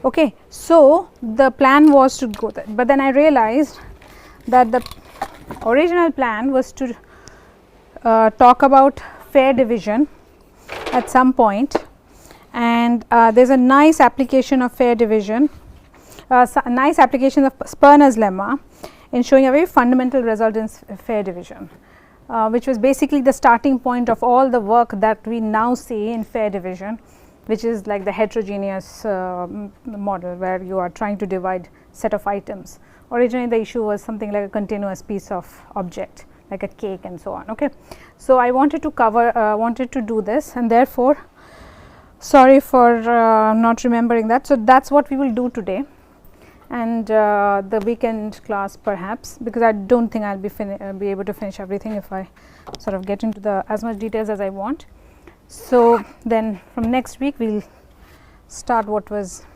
Okay. So, the plan was to go there, but then I realized that the original plan was to talk about fair division at some point, and there is a nice application of fair division, nice application of Sperner's lemma in showing a very fundamental result in fair division, which was basically the starting point of all the work that we now see in fair division, which is like the heterogeneous model where you are trying to divide set of items. Originally the issue was something like a continuous piece of object like a cake and so on. Okay. So, I wanted to cover wanted to do this, and therefore, sorry for not remembering that. So, that is what we will do today, and the weekend class perhaps, because I do not think I will be able to finish everything if I sort of get into the as much details as I want. So, then from next week we will start what was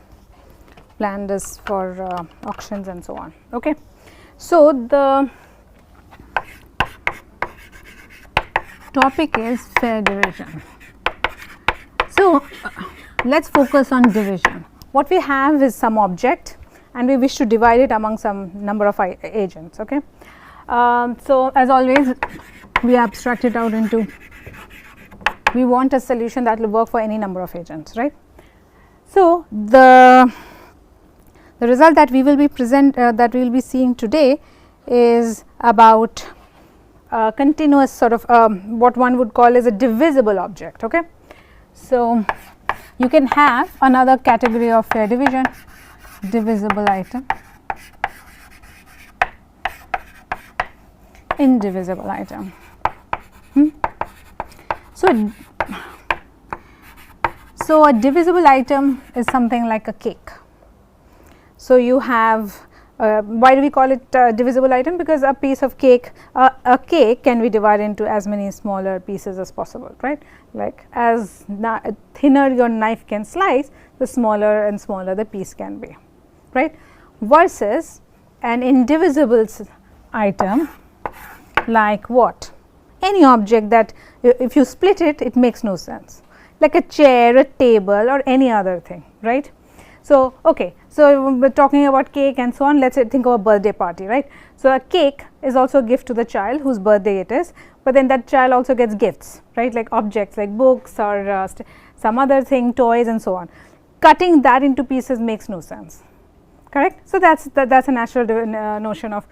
planned as for auctions and so on. Okay. So, the topic is fair division. So, let us focus on division. What we have is some object and we wish to divide it among some number of agents. Okay. So, as always we abstract it out into, we want a solution that will work for any number of agents, right. So, the result that we will be seeing today is about continuous sort of what one would call as a divisible object. Okay. So, you can have another category of fair division, divisible item, indivisible item. So, a divisible item is something like a cake. So, you have why do we call it divisible item? Because a piece of cake, a cake can be divided into as many smaller pieces as possible, right. Like as thinner your knife can slice, the smaller and smaller the piece can be, right, versus an indivisible item like what? Any object that if you split it, it makes no sense, like a chair, a table or any other thing, right. So, okay. So, we are talking about cake and so on, let us think of a birthday party, right. So, a cake is also a gift to the child whose birthday it is, but then that child also gets gifts, right, like objects like books or some other thing, toys and so on. Cutting that into pieces makes no sense, correct. So, that is a natural notion of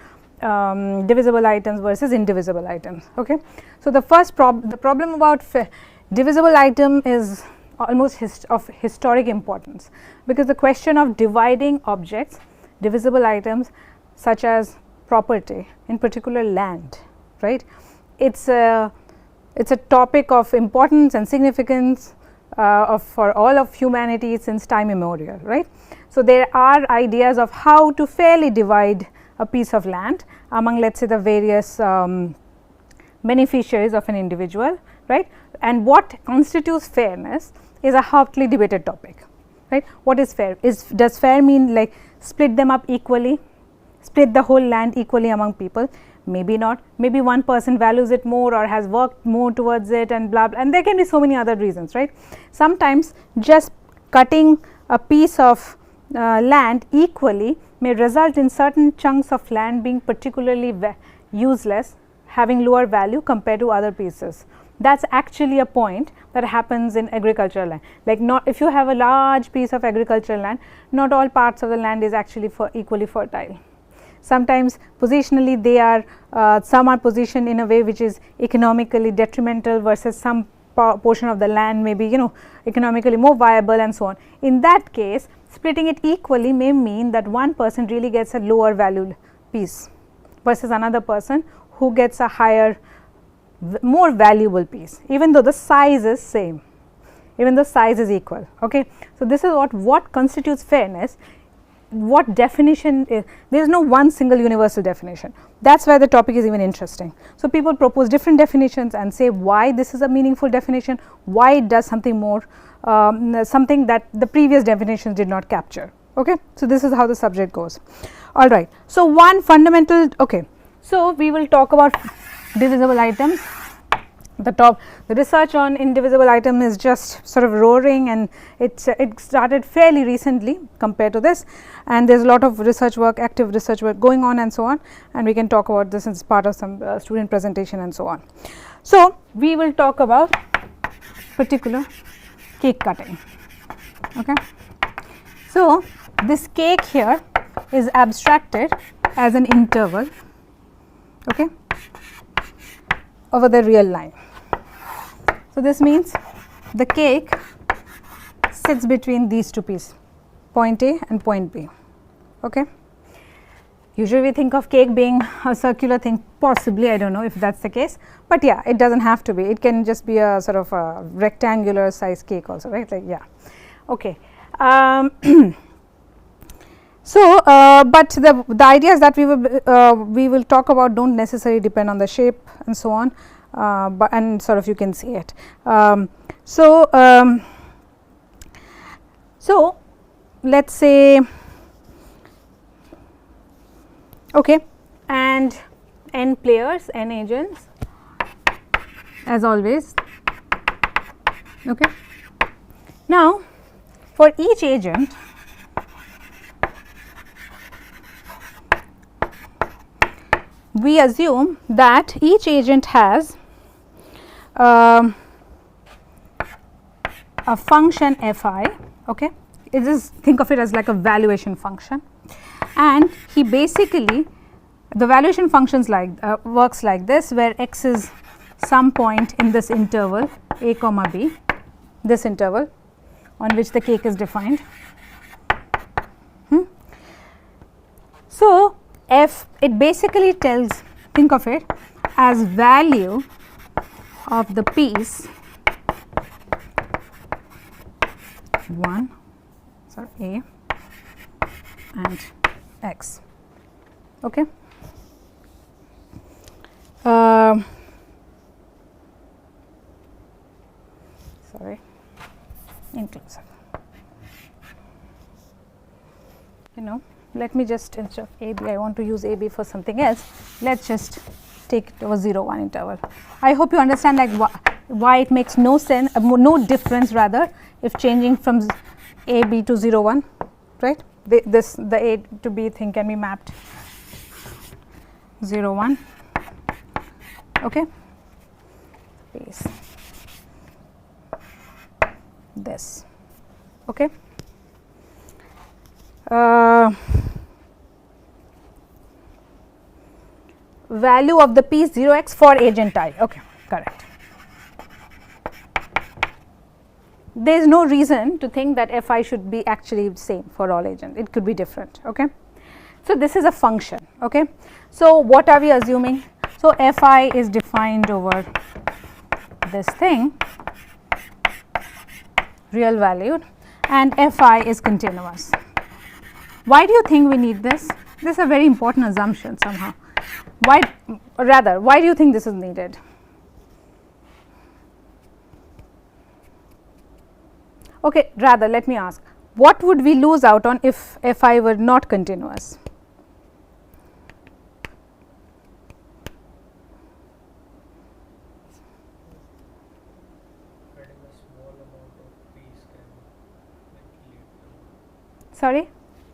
divisible items versus indivisible items. Okay. So, the first the problem about divisible item is almost of historic importance, because the question of dividing objects, divisible items such as property, in particular land, right, it is a topic of importance and significance for all of humanity since time immemorial, right. So, there are ideas of how to fairly divide a piece of land among, let us say, the various beneficiaries of an individual, right, and what constitutes fairness is a hotly debated topic, right. What is fair? Does fair mean like split them up equally, split the whole land equally among people? Maybe not, maybe one person values it more or has worked more towards it and blah blah, and there can be so many other reasons, right. Sometimes just cutting a piece of land equally may result in certain chunks of land being particularly useless, having lower value compared to other pieces. That is actually a point that happens in agricultural land, like not if you have a large piece of agricultural land, not all parts of the land is actually equally fertile. Sometimes positionally they are some are positioned in a way which is economically detrimental versus some portion of the land may be economically more viable and so on. In that case, splitting it equally may mean that one person really gets a lower valued piece versus another person who gets a higher more valuable piece, even though the size is same, even though size is equal. Okay. So, this is what constitutes fairness, what definition is, there is no one single universal definition, that is why the topic is even interesting. So, people propose different definitions and say why this is a meaningful definition, why it does something more, something that the previous definitions did not capture. Okay. So, this is how the subject goes. All right. So, one fundamental, okay. So, we will talk about divisible items the research on indivisible atom is just sort of roaring, and it started fairly recently compared to this, and there is a lot of research work, active research work going on and so on, and we can talk about this as part of some student presentation and so on. So, we will talk about particular cake cutting. Okay. So, this cake here is abstracted as an interval, okay, over the real line. So, this means the cake sits between these two pieces, point A and point B. Okay. Usually we think of cake being a circular thing, possibly, I do not know if that is the case, but yeah, it does not have to be, it can just be a sort of a rectangular size cake also, right, like yeah. Okay. So, but the ideas that we will talk about do not necessarily depend on the shape and so on, but and sort of you can see it. So, let us say, okay, and n players, n agents as always. Okay. Now, for each agent, we assume that each agent has a function f I, okay. It is, think of it as like a valuation function, and he basically, the valuation functions like works like this, where x is some point in this interval a comma b, this interval on which the cake is defined. So, f, it basically tells, think of it as value of the piece 1, sorry, a and x. Okay. Sorry, inclusive. You know, let me just, instead of a b, I want to use a b for something else. Let us just take it over 0 1 interval. I hope you understand like why it makes no sense, no difference rather, if changing from a b to 0 1, right. The a to b thing can be mapped 0 1, okay, base this, okay. Value of the piece 0x for agent I, okay, correct. There is no reason to think that f I should be actually same for all agents, it could be different, okay. So, this is a function, okay. So, what are we assuming? So, f I is defined over this thing, real valued, and f I is continuous. Why do you think we need this? This is a very important assumption somehow. Why, rather, why do you think this is needed? Okay, rather, let me ask, what would we lose out on if f I were not continuous? Adding a small amount of piece can lead to. Sorry?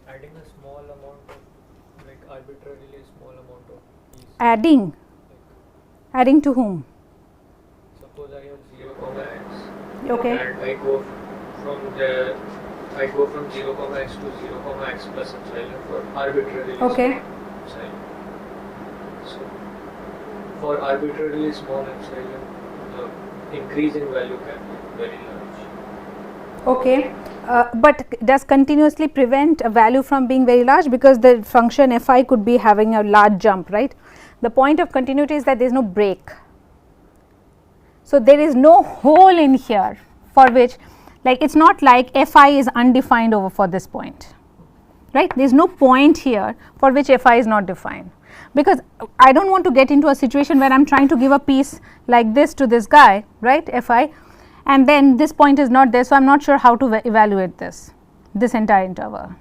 Adding a small amount of, like arbitrarily small amount of piece. Adding? Like, adding to whom? suppose I have 0 comma x. Okay. And I go from there, I go from 0 comma x to 0 comma x plus epsilon for arbitrarily Okay. small epsilon. So, for arbitrarily small epsilon, the increase in value can be very large. Okay. But does continuously prevent a value from being very large, because the function f I could be having a large jump, right. The point of continuity is that there is no break. So, there is no hole in here for which, like it is not like f I is undefined over for this point, right. There is no point here for which f I is not defined, because I do not want to get into a situation where I am trying to give a piece like this to this guy, right, f I, and then this point is not there. So, I am not sure how to evaluate this entire interval.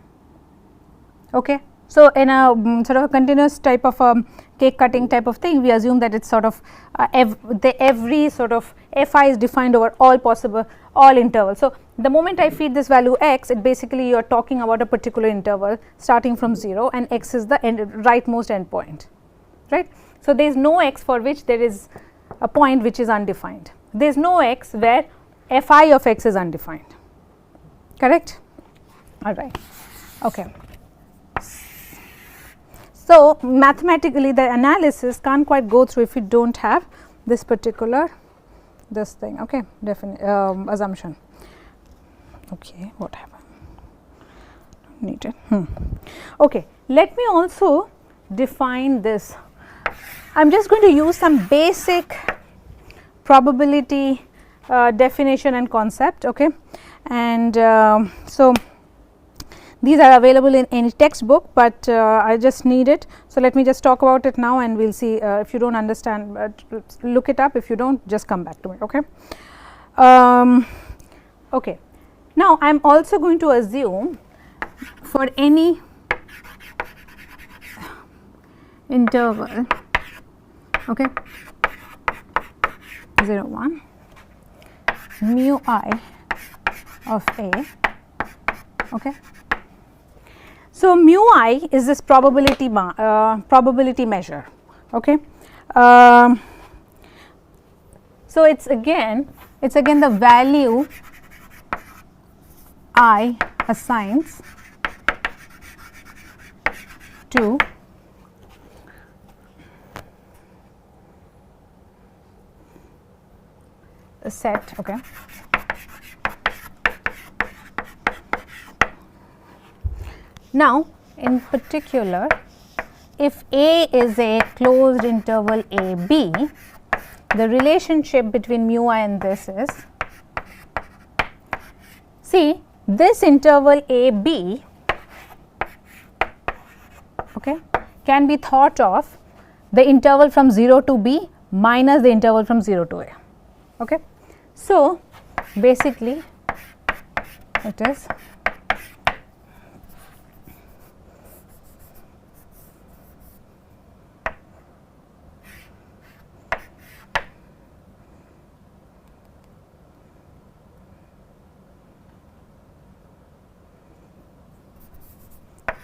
Okay. So, in a sort of a continuous type of cake cutting type of thing, we assume that it is sort of every sort of fi is defined over all possible all intervals. So, the moment I feed this value x, it basically you are talking about a particular interval starting from 0 and x is the rightmost endpoint, right. So, there is no x for which there is a point which is undefined. There is no x where fi of x is undefined, correct. All right. Okay. So, mathematically the analysis can't quite go through if you do not have this particular this thing, okay, assumption. Okay, what happened? Need it. Okay, let me also define this. I am just going to use some basic probability definition and concept, okay, and so these are available in any textbook, but I just need it. So, let me just talk about it now and we will see if you do not understand, look it up, if you do not just come back to me. Okay. Okay. Now, I am also going to assume for any interval, okay, 0 1 mu I of A, okay. So, mu I is this probability measure, okay. So, it is again the value I assigns to a set, okay. Now, in particular, if A is a closed interval a b, the relationship between mu I and this is, see this interval a b, okay, can be thought of the interval from 0 to b minus the interval from 0 to a, okay. So, basically it is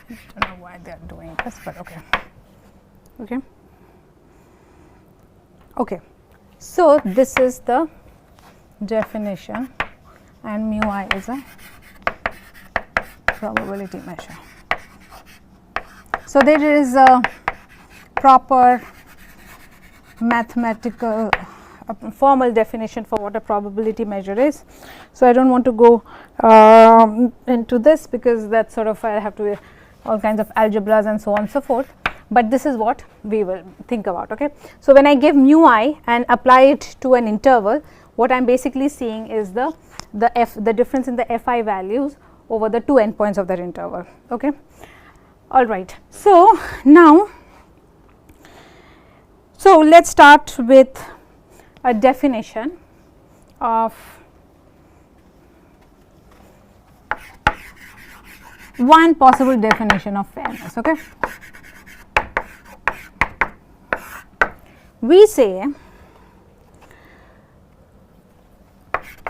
I don't know why they are doing this, but okay. Okay. Okay. So, this is the definition and mu I is a probability measure. So, there is a proper mathematical formal definition for what a probability measure is. So, I do not want to go into this because that sort of I have to all kinds of algebras and so on and so forth, but this is what we will think about. Okay. So, when I give mu I and apply it to an interval, what I am basically seeing is the difference in the fi values over the two endpoints of that interval. Okay. All right. So, now, let us start with a definition of one possible definition of fairness. Okay. We say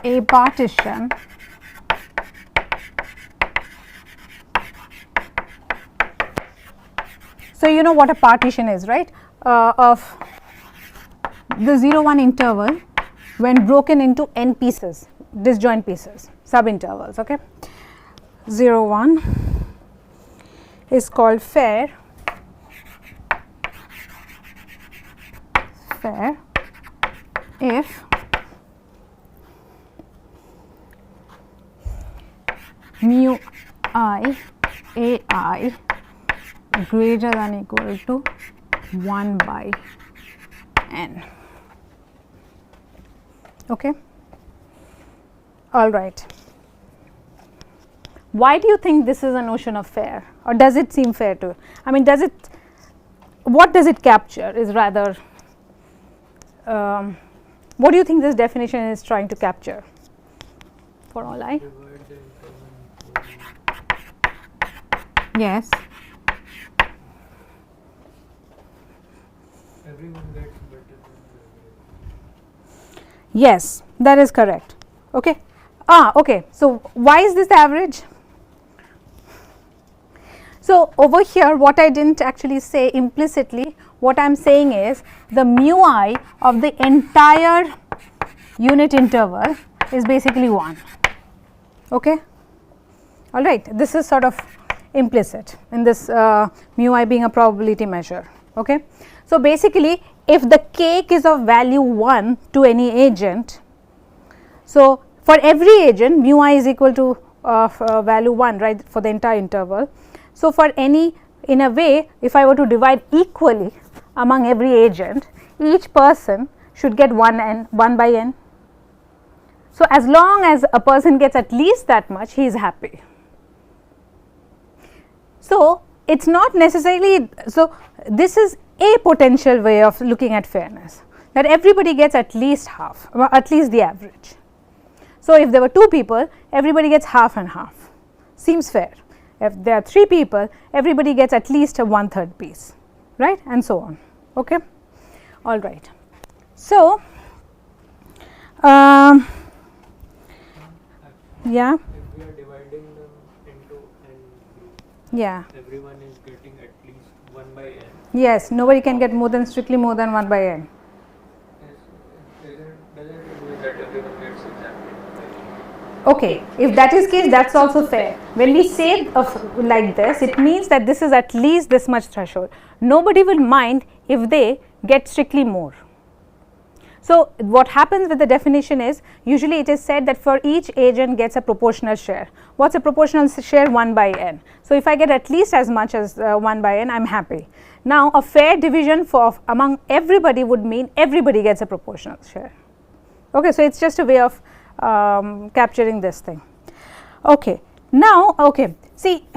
a partition so you know what a partition is, right, of the 0 1 interval when broken into n pieces, disjoint pieces, subintervals. Okay. 0 1 is called fair if mu I a I greater than equal to 1 by n. Okay. All right. Why do you think this is a notion of fair, or does it seem fair to you? I mean, does it, what does it capture is rather, what do you think this definition is trying to capture for all I? Yes. everyone gets better than the Yes, that is correct. Okay. Okay. So why is this the average? So over here, what I didn't actually say implicitly, what I am saying is the mu I of the entire unit interval is basically 1. Okay. All right. This is sort of implicit in this mu I being a probability measure. Okay. So basically, if the cake is of value 1 to any agent, so for every agent mu I is equal to value 1, right, for the entire interval. So for any, in a way, if I were to divide equally among every agent, each person should get 1 by n. So as long as a person gets at least that much, he is happy. So it's not necessarily, so this is a potential way of looking at fairness, that everybody gets at least half, at least the average. So if there were 2 people, everybody gets half and half, seems fair. If there are 3 people, everybody gets at least a 1/3 piece, right, and so on. Okay. All right. So yeah. If we are dividing them into n groups, Yeah. everyone is getting at least 1 by n. Yes, nobody can get more than strictly more than 1 by n. Doesn't it mean that everyone gets exactly? Okay, if that is case, that's also fair. When we say like this, it means that this is at least this much threshold. Nobody will mind if they get strictly more. So what happens with the definition is, usually it is said that for each agent gets a proportional share. What's a proportional share? 1 by n. So if I get at least as much as 1 by n, I am happy. Now a fair division for among everybody would mean everybody gets a proportional share. Okay, so it's just a way of capturing this thing. Okay, now okay, see,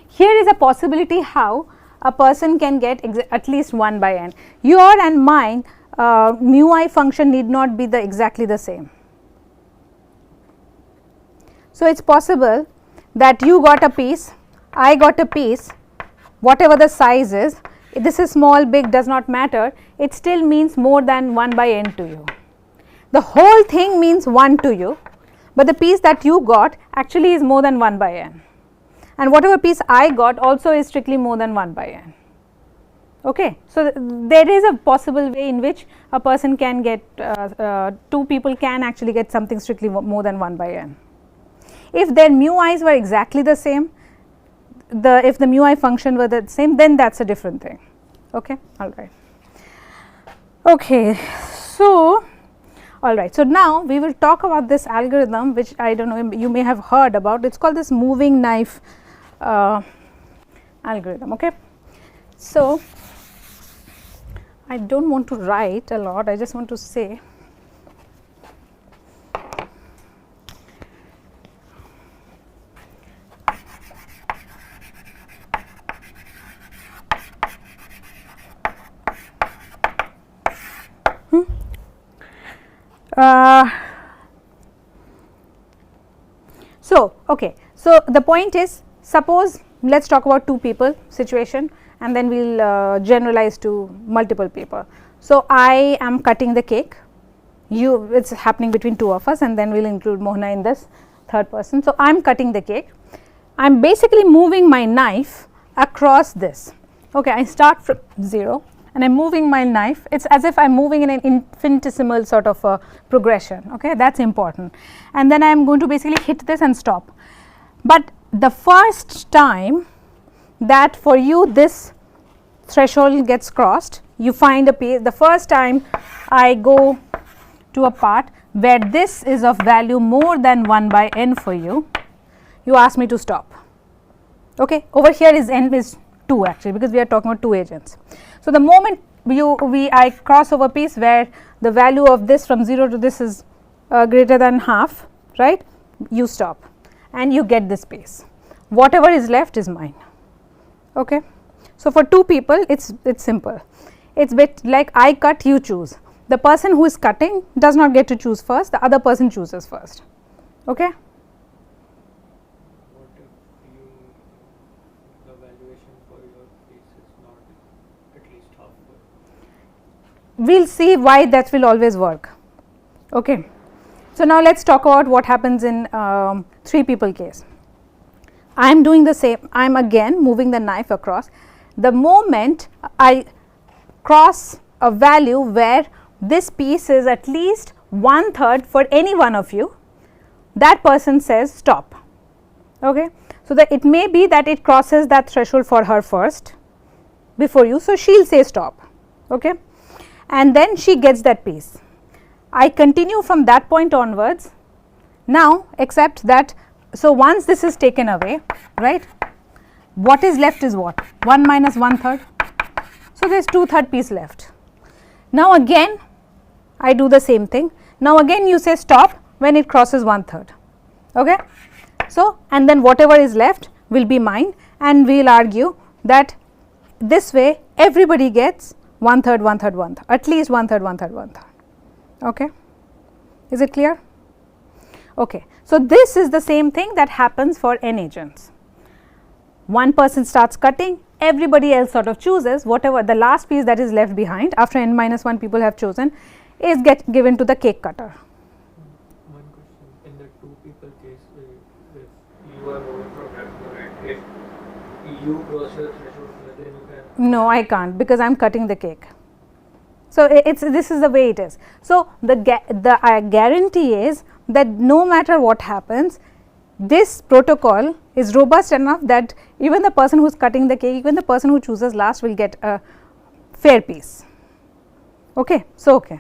here is a possibility how a person can get at least 1 by n. Your and mine mu I function need not be exactly the same. So it's possible that you got a piece, I got a piece, whatever the size is, this is small, big, does not matter, it still means more than 1 by n to you. The whole thing means 1 to you, but the piece that you got actually is more than 1 by n, and whatever piece I got also is strictly more than 1 by n. Okay. So there is a possible way in which a person can get 2 people can actually get something strictly more than 1 by n. If their mu i's were exactly the same, if the mu I function were the same, then that's a different thing. Okay. All right. Okay. So all right. So now we will talk about this algorithm, which I don't know, you may have heard about. It's called this moving knife algorithm. Okay. So I don't want to write a lot, I just want to say. So okay, so the point is, suppose let us talk about 2 people situation, and then we will generalize to multiple people. So I am cutting the cake, it is happening between 2 of us, and then we will include Mohana in this third person. So I am cutting the cake, I am basically moving my knife across this. Okay, I start from 0 and I am moving my knife, it is as if I am moving in an infinitesimal sort of a progression. Okay, that is important, and then I am going to basically hit this and stop. But the first time that for you this threshold gets crossed, you find a piece, the first time I go to a part where this is of value more than 1 by n for you, you ask me to stop. Okay, over here is n is 2 actually, because we are talking about 2 agents. So the moment I cross over piece where the value of this from 0 to this is greater than half, right, you stop and you get this space, whatever is left is mine. Okay. So for 2 people it's simple, it's bit like I cut, you choose. The person who is cutting does not get to choose first, the other person chooses first. Okay. What if the valuation for your piece is not at least half? we will see why that will always work. Okay. So, now let us talk about what happens in 3 people case. I am doing the same, I am again moving the knife across. The moment I cross a value where this piece is at least 1/3 for any one of you, that person says stop. Okay. So, that it may be that it crosses that threshold for her first before you. So, she will say stop, okay, and then she gets that piece. I continue from that point onwards now, except that. So, once this is taken away, right, what is left is what? 1 minus 1/3. So, there is 2/3 piece left. Now, again I do the same thing. Now, again you say stop when it crosses 1/3. Okay. So, and then whatever is left will be mine, and we will argue that this way everybody gets 1/3, 1/3, 1/3, at least 1/3, 1/3, 1/3. Okay. Is it clear? Okay. So, this is the same thing that happens for n agents. One person starts cutting, everybody else sort of chooses whatever the last piece that is left behind after n minus 1 people have chosen is given to the cake cutter. One question, in the 2 people case, if you are overprogrammed, right, if you cross your threshold, then you can. No, I can't, because I am cutting the cake. So, this is the way it is. So, the guarantee is that no matter what happens, this protocol is robust enough that even the person who is cutting the cake, even the person who chooses last will get a fair piece. Okay. So, okay.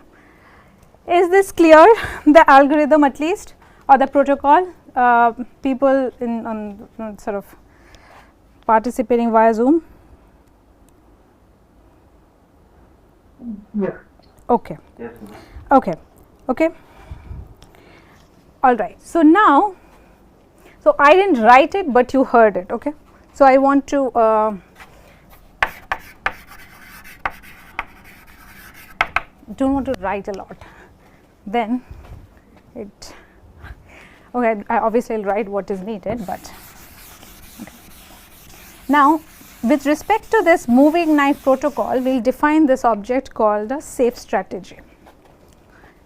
Is this clear, the algorithm at least, or the protocol? People on sort of participating via Zoom? Yeah. Okay. Yes. Okay. Okay. All right. So, now, so I did not write it, but you heard it. Okay. So, I want to do not want to write a lot, then it, okay, I obviously will write what is needed, but okay. Now, with respect to this moving knife protocol, we will define this object called the safe strategy.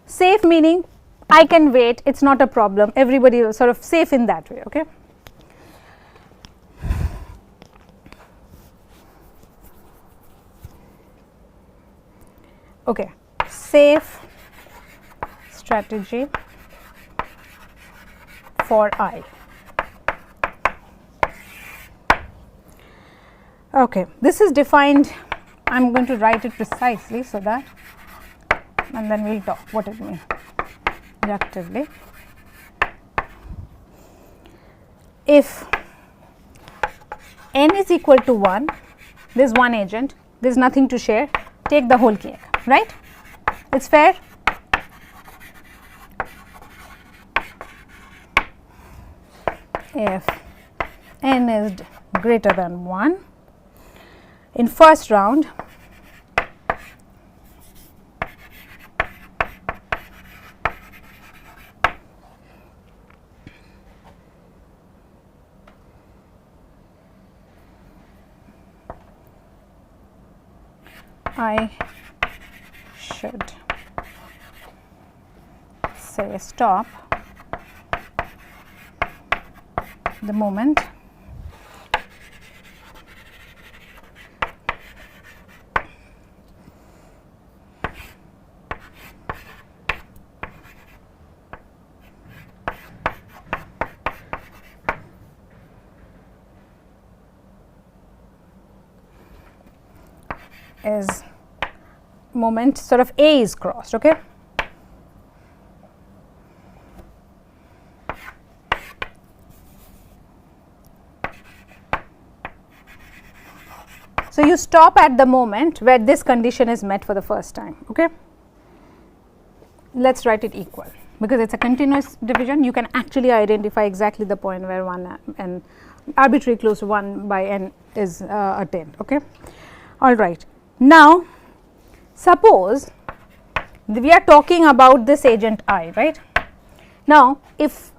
Safe meaning I can wait, it is not a problem, everybody is sort of safe in that way. Okay. Okay. Safe strategy for I. Okay. This is defined, I am going to write it precisely so that, and then we will talk what it means deductively. If n is equal to 1, there is one agent, there is nothing to share, take the whole cake, right? It is fair? If n is greater than 1, in first round, I should say stop the moment is moment sort of A is crossed. Okay. So, you stop at the moment where this condition is met for the first time. Okay. Let us write it equal, because it is a continuous division, you can actually identify exactly the point where 1 and arbitrarily close to 1 by n is attained. Okay. All right. Now, suppose we are talking about this agent I, right. Now, if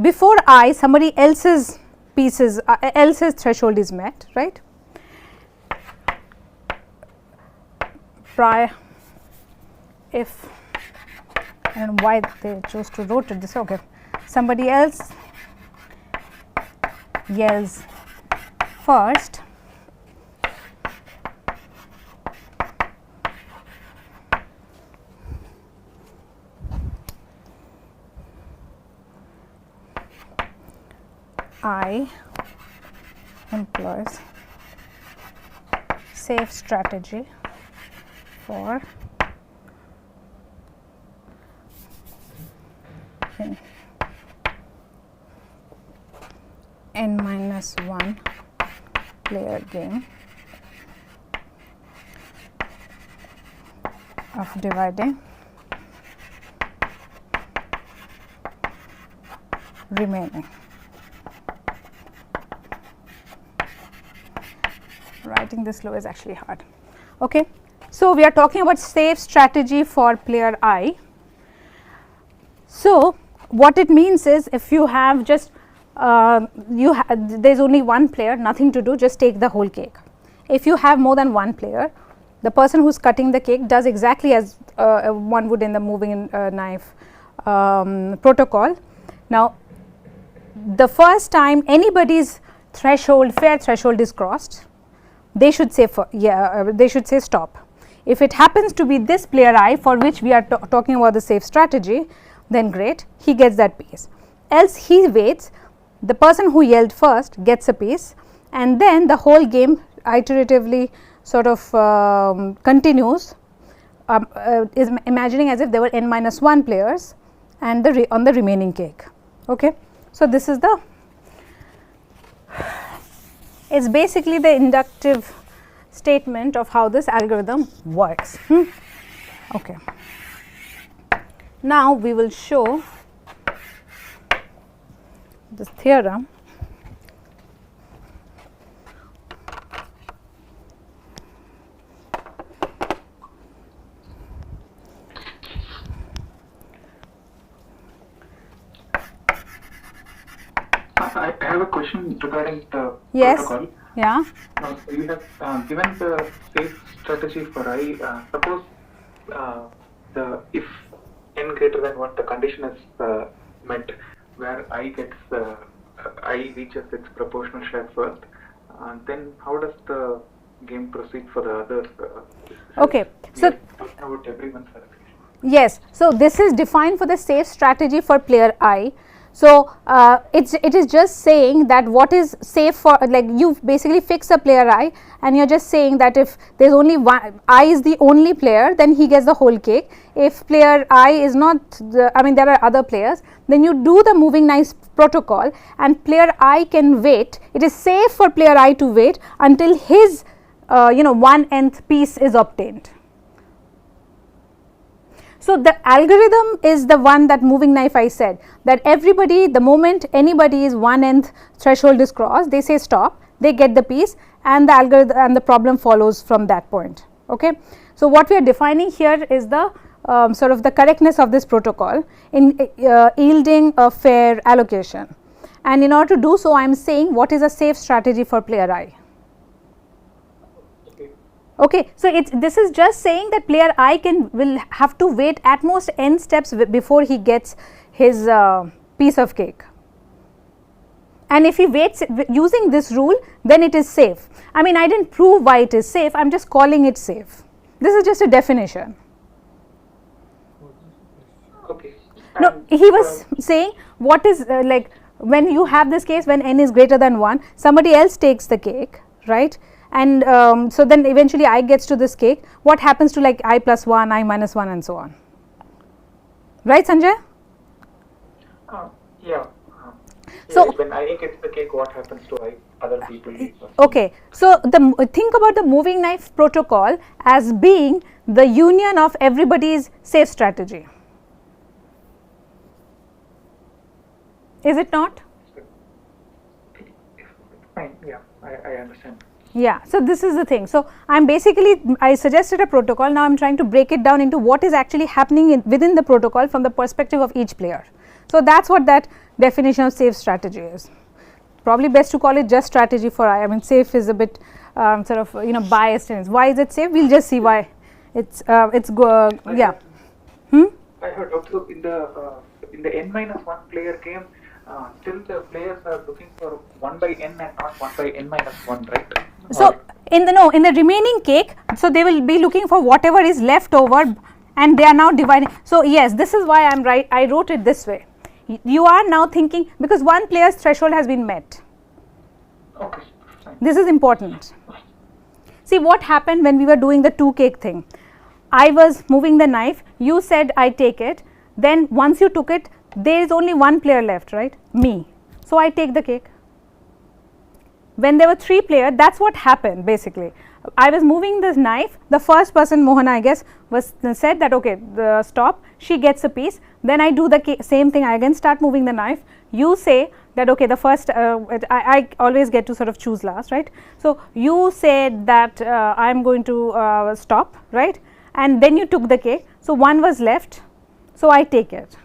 before I somebody else's pieces else's threshold is met, right, prior if, I don't know why they chose to rotate this, okay, somebody else yells first, I employs safe strategy for n-1 player game of dividing remaining. Writing this slow is actually hard. Okay. So, we are talking about safe strategy for player I. So, what it means is if you have just there is only one player, nothing to do, just take the whole cake. If you have more than one player, the person who is cutting the cake does exactly as one would in the moving knife protocol. Now, the first time anybody's threshold, fair threshold is crossed, they should say they should say stop. If it happens to be this player I for which we are talking about the safe strategy, then great, he gets that piece. Else he waits, the person who yelled first gets a piece, and then the whole game iteratively sort of continues, is imagining as if there were n-1 players and on the remaining cake. Okay. So, this is the, it's basically the inductive statement of how this algorithm works. Okay. Now, we will show this theorem. I have a question regarding the Yes. protocol. Yeah. You have given the safe strategy for I. Suppose if n greater than 1, the condition is met, where I reaches its proportional share first. Then how does the game proceed for the others? Okay. So, talking about everyone's allocation. yes. So, this is defined for the safe strategy for player I. So, it is just saying that what is safe for, like you basically fix a player I and you are just saying that if there is only one, I is the only player, then he gets the whole cake. If player I is not, there are other players, then you do the moving knife protocol and player I can wait. It is safe for player I to wait until his 1/nth piece is obtained. So, the algorithm is the one that moving knife I said, that everybody, the moment anybody is 1/nth threshold is crossed, they say stop, they get the piece and the algorithm and the problem follows from that point. Okay. So, what we are defining here is the sort of the correctness of this protocol in yielding a fair allocation, and in order to do so I am saying what is a safe strategy for player I. Okay. So, this is just saying that player I will have to wait at most n steps before he gets his piece of cake, and if he waits using this rule, then it is safe. I did not prove why it is safe, I am just calling it safe. This is just a definition. Okay. No, he was saying what is like when you have this case when n is greater than 1, somebody else takes the cake, right? And so then eventually I gets to this cake, what happens to like I plus 1, I minus 1 and so on, right Sanjay? Yeah. So, when I gets the cake, what happens to other people? Okay. So, think about the moving knife protocol as being the union of everybody's safe strategy. Is it not? Fine, yeah, I understand. Yeah. So, this is the thing. So, I suggested a protocol, now I am trying to break it down into what is actually happening within the protocol from the perspective of each player. So, that is what that definition of safe strategy is. Probably best to call it just strategy for I. Safe is a bit sort of biased in it. Why is it safe? We will just see why. Yeah. I heard also in the n-1 player game, still the players are looking for 1 by n and not 1 by n-1, right? So in the remaining cake, so they will be looking for whatever is left over, and they are now dividing. So yes, this is why I wrote it this way. You are now thinking, because one player's threshold has been met. Okay, fine. This is important. See what happened when we were doing the 2 cake thing. I was moving the knife, you said I take it, then once you took it, there is only one player left, right? Me. So I take the cake. When there were 3 players, that's what happened basically. I was moving this knife, the first person, Mohana I guess, said that okay, stop, she gets a piece, then I do the same thing, I again start moving the knife, you say that okay, the first, I always get to sort of choose last, right. So you said that I am going to stop, right, and then you took the cake, so one was left, so I take it,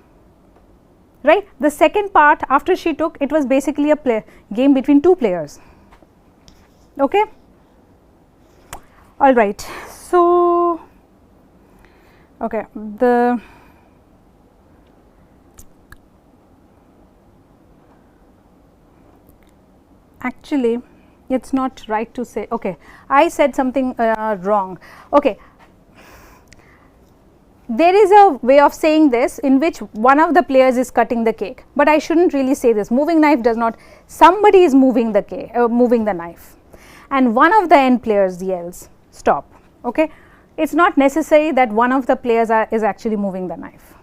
right. The second part after she took, it was basically a game between 2 players, okay. All right. So, okay, actually it is not right to say, okay, I said something wrong. Okay. There is a way of saying this in which one of the players is cutting the cake, but I should not really say this. Moving knife does not, somebody is moving the cake, moving the knife, and one of the end players yells stop, okay. It is not necessary that one of the players is actually moving the knife.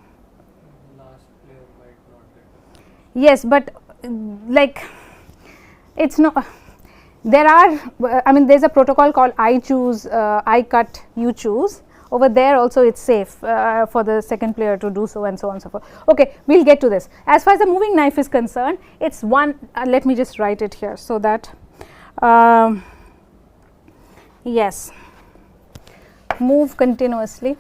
Last player might not get it. Yes, but like it is not, there are, I mean there is a protocol called I choose, I cut, you choose. Over there also it is safe for the second player to do so, and so on and so forth. Okay, we will get to this. As far as the moving knife is concerned, it is one, let me just write it here so that yes, move continuously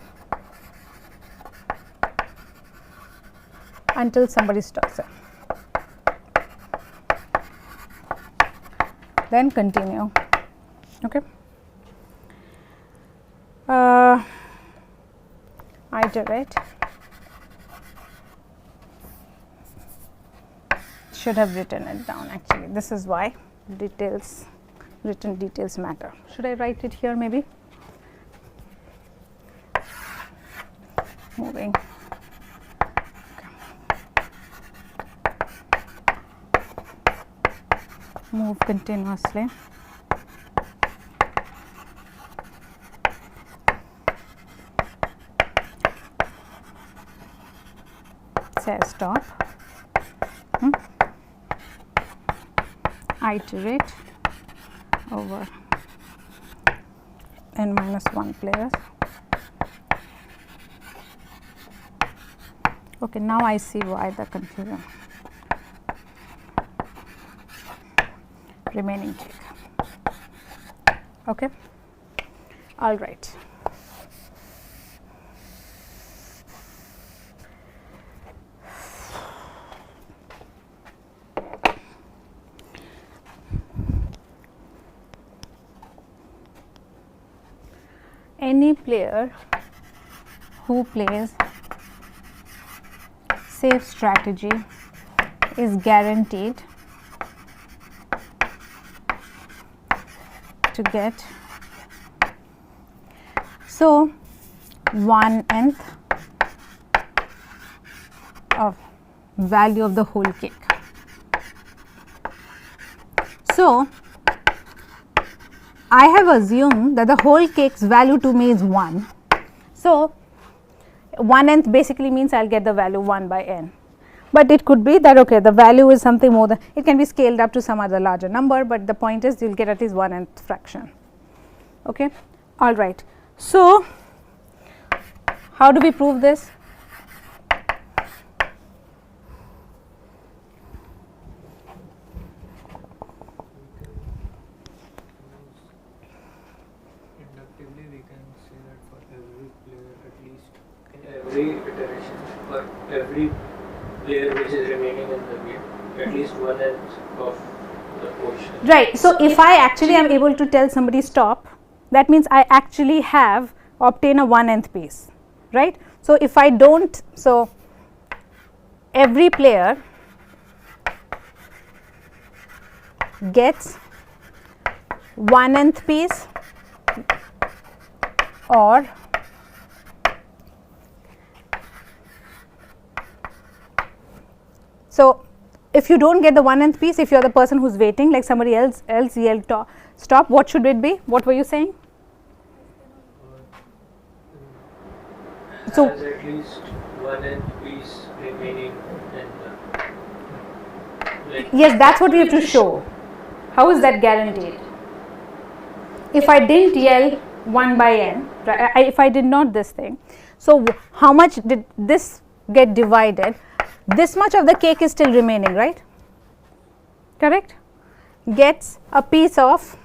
until somebody stops it, then continue, okay. Iterate, should have written it down actually, this is why details, written details matter. Should I write it here maybe? Moving, move continuously, say stop, iterate over n-1 players. Okay, now I see why the confusion. Remaining cake. Okay. All right. Any player who plays safe strategy is guaranteed to get, so 1/n of value of the whole cake. So I have assumed that the whole cake's value to me is 1. So 1/n basically means I will get the value 1 by n, but it could be that okay, the value is something more than, it can be scaled up to some other larger number, but the point is you will get at least 1/n fraction. Okay. All right. So how do we prove this? Inductively, we can say that for every player, at least in every iteration, for every player which is remaining in the game, at least 1/n of the quotient. Right. So if I actually am able to tell somebody stop, that means I actually have obtained a 1/n piece, right. So, if I do not, so every player gets 1nth piece or so if you do not get the 1nth piece, if you are the person who is waiting, like somebody else yelled stop, what should it be? What were you saying? So has at least 1nth piece remaining in the, like, yes, that is what you have to show. How is that guaranteed? If I did not yell 1 by n, if I did not this thing, so how much did this get divided? This much of the cake is still remaining, right? Correct? Gets a piece of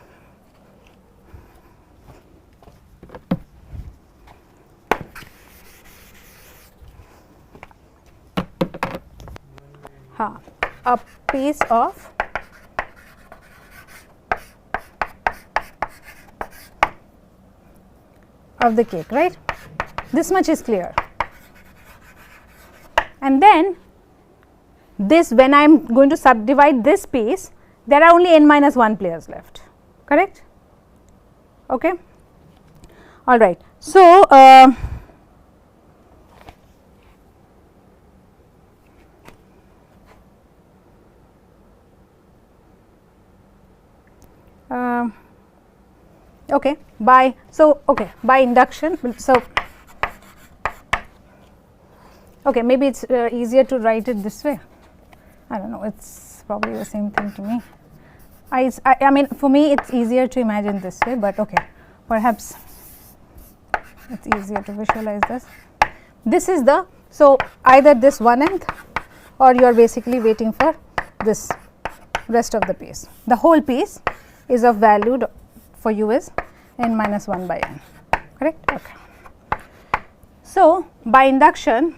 a piece of the cake, right? This much is clear. And then this, when I am going to subdivide this piece, there are only n minus 1 players left, correct? Okay. All right. So, okay, by induction. So, okay, maybe it is easier to write it this way. I don't know, it is probably the same thing to me. I mean, for me it is easier to imagine this way, but okay, perhaps it is easier to visualize this. This is the, so either this 1nth or you are basically waiting for this rest of the piece. The whole piece is of value for you is n minus 1 by n, correct? Okay. So, by induction,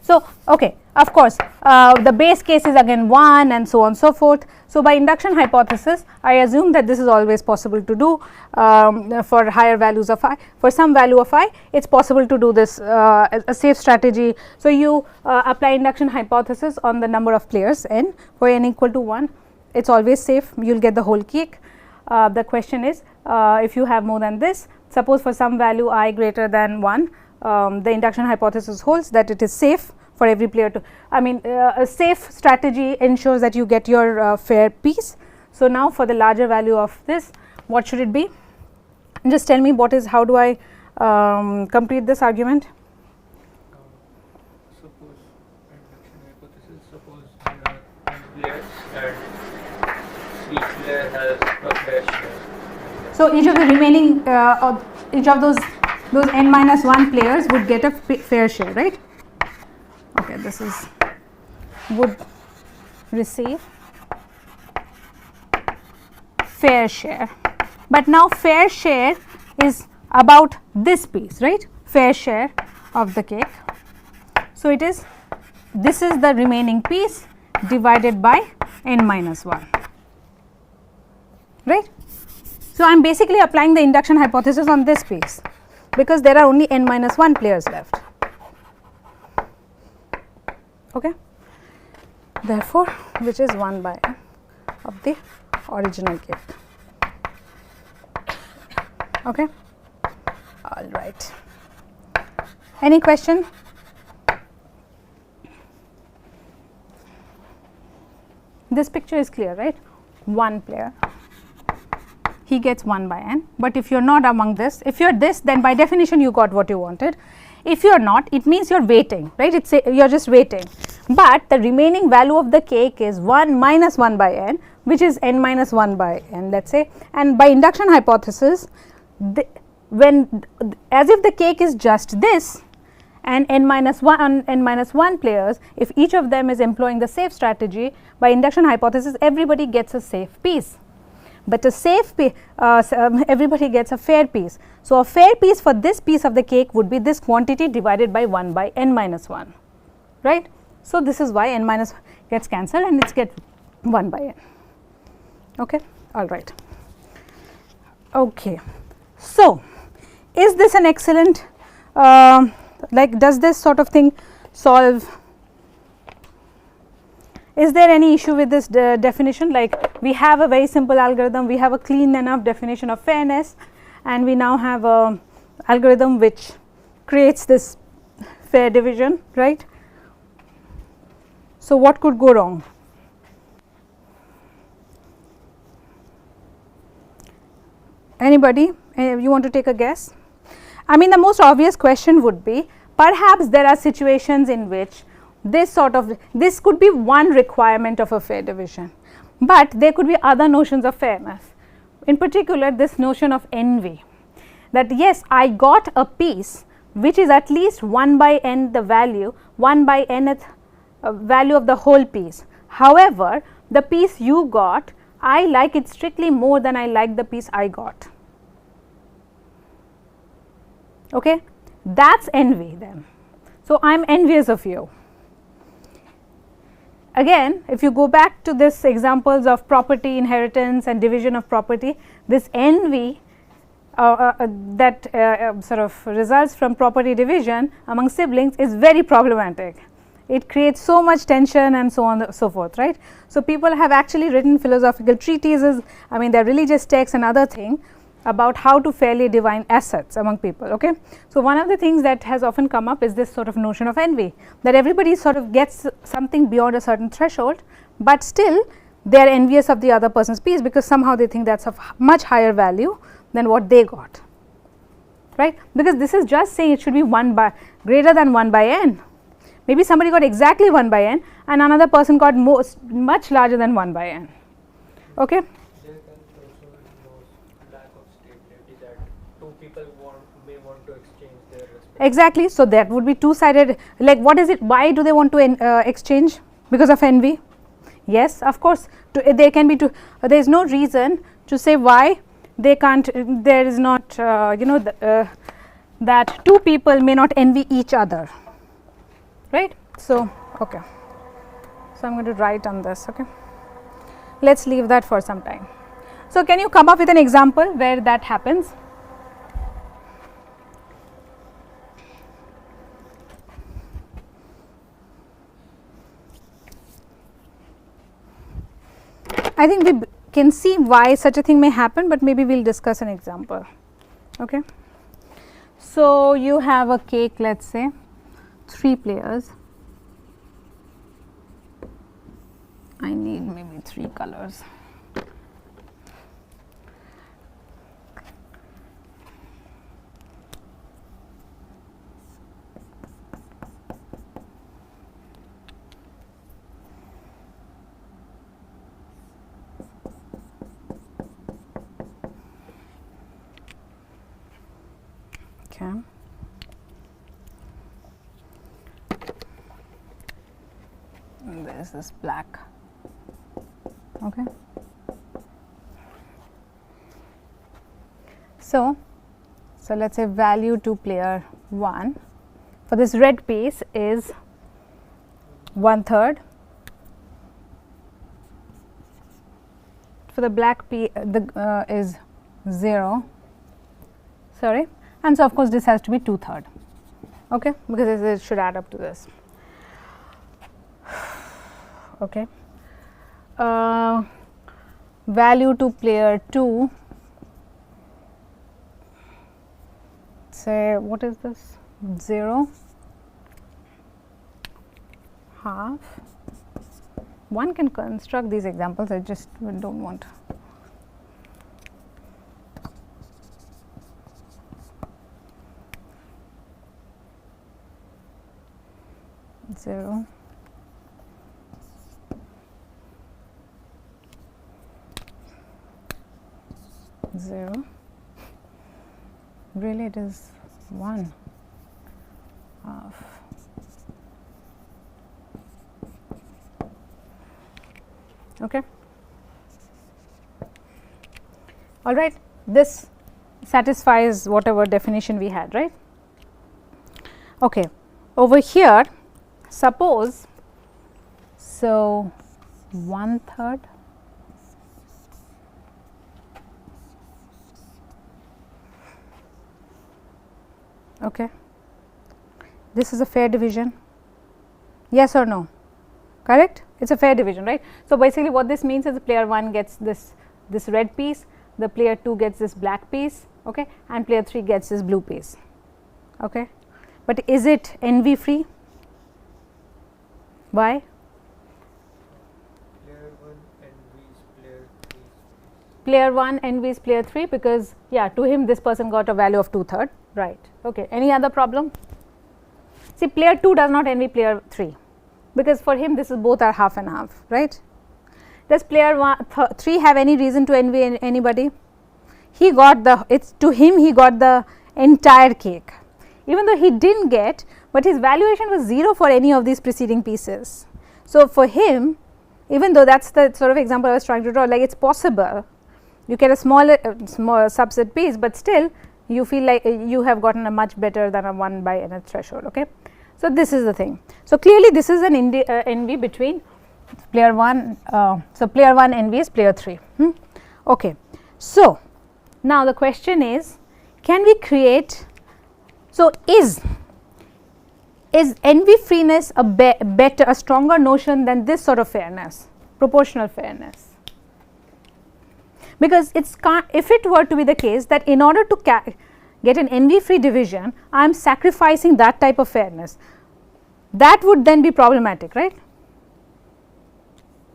so okay, of course, the base case is again 1 and so on so forth. So, by induction hypothesis, I assume that this is always possible to do for higher values of I. For some value of I, it is possible to do this a safe strategy. So, you apply induction hypothesis on the number of players n, for n equal to 1, it is always safe, you will get the whole cake. The question is, if you have more than this, suppose for some value I greater than 1, the induction hypothesis holds that it is safe for every player to, I mean, a safe strategy ensures that you get your fair piece. So, now for the larger value of this, what should it be? Just tell me what is, how do I complete this argument? Suppose induction hypothesis, suppose there are 10 players and each player has a fair share. So, each of the remaining each of those n minus 1 players would get a fair share, right? Okay, this is would receive fair share, but now fair share is about this piece, right? Fair share of the cake. So, it is, this is the remaining piece divided by n minus 1, right? So, I am basically applying the induction hypothesis on this piece, because there are only n minus 1 players left. Okay. Therefore, which is 1 by n of the original cake. Okay. All right. Any question? This picture is clear, right? One player, he gets 1 by n, but if you are not among this, if you are this, then by definition you got what you wanted. If you are not, it means you are waiting, right? It's you are just waiting, but the remaining value of the cake is 1 minus 1 by n, which is n minus 1 by n, let us say. And by induction hypothesis, when as if the cake is just this and n minus 1 players, if each of them is employing the safe strategy, by induction hypothesis everybody gets a safe piece, but a safe everybody gets a fair piece. So, a fair piece for this piece of the cake would be this quantity divided by 1 by n minus 1, right. So, this is why n minus gets cancelled and it gets 1 by n. Okay. All right. Okay. So, is this an excellent Like, does this sort of thing solve? Is there any issue with this definition? Like, we have a very simple algorithm, we have a clean enough definition of fairness, and we now have a algorithm which creates this fair division, right? So, what could go wrong? Anybody? You want to take a guess? I mean, the most obvious question would be, perhaps there are situations in which this could be one requirement of a fair division, but there could be other notions of fairness. In particular, this notion of envy, that yes, I got a piece which is at least 1 by n the value, 1 by nth value of the whole piece. However, the piece you got, I like it strictly more than I like the piece I got. Okay, that's envy then. So, I am envious of you. Again, if you go back to this examples of property, inheritance and division of property, this envy that sort of results from property division among siblings is very problematic. It creates so much tension and so on and so forth, right. So, people have actually written philosophical treatises, I mean, they are religious texts and other thing about how to fairly divide assets among people. Okay. So, one of the things that has often come up is this sort of notion of envy, that everybody sort of gets something beyond a certain threshold, but still they are envious of the other person's piece, because somehow they think that is of much higher value than what they got, right. Because this is just saying it should be 1 by greater than 1 by n. Maybe somebody got exactly 1 by n and another person got much larger than 1 by n. Okay. Exactly. So, that would be two sided, like what is it, why do they want to exchange? Because of envy? Yes, of course, there can be two, there is no reason to say why they can't, there is not you know that two people may not envy each other, right. So, okay. So, I am going to write on this, okay. Let us leave that for some time. So, can you come up with an example where that happens? I think we can see why such a thing may happen, but maybe we will discuss an example. Okay. So, you have a cake, let us say 3 players, I need maybe 3 colors. Okay. And this is black. Okay. So let us say value to player 1 for this red piece is 1/3, for the black piece is 0, sorry, and so of course, this has to be 2/3, okay, because it should add up to this. Okay. Value to player 2, say what is this, 0, half. One can construct these examples, I just do not want. Zero, zero, really it is 1 half. Okay. All right, this satisfies whatever definition we had, right. Okay. Over here, suppose, so 1/3, okay, this is a fair division, yes or no, correct, it is a fair division, right. So, basically what this means is the player 1 gets this red piece, the player 2 gets this black piece, okay, and player 3 gets this blue piece, okay. But is it envy free? Why? Player 1 envies player 3 because to him this person got a value of 2/3, right. Okay. Any other problem? See, player 2 does not envy player 3 because for him this is both are half and half, right. Does player 3 have any reason to envy anybody? He got to him he got the entire cake, even though he did not get, but his valuation was 0 for any of these preceding pieces. So, for him, even though that is the sort of example I was trying to draw, like it is possible you get a small subset piece, but still you feel like you have gotten a much better than a 1 by n threshold. Okay. So, this is the thing. So, clearly this is an envy between player 1, so player 1 envies player 3. Okay. So, now the question is, can we create, so is envy freeness a stronger notion than this sort of fairness, proportional fairness? Because if it were to be the case that in order to get an envy free division, I am sacrificing that type of fairness, that would then be problematic, right,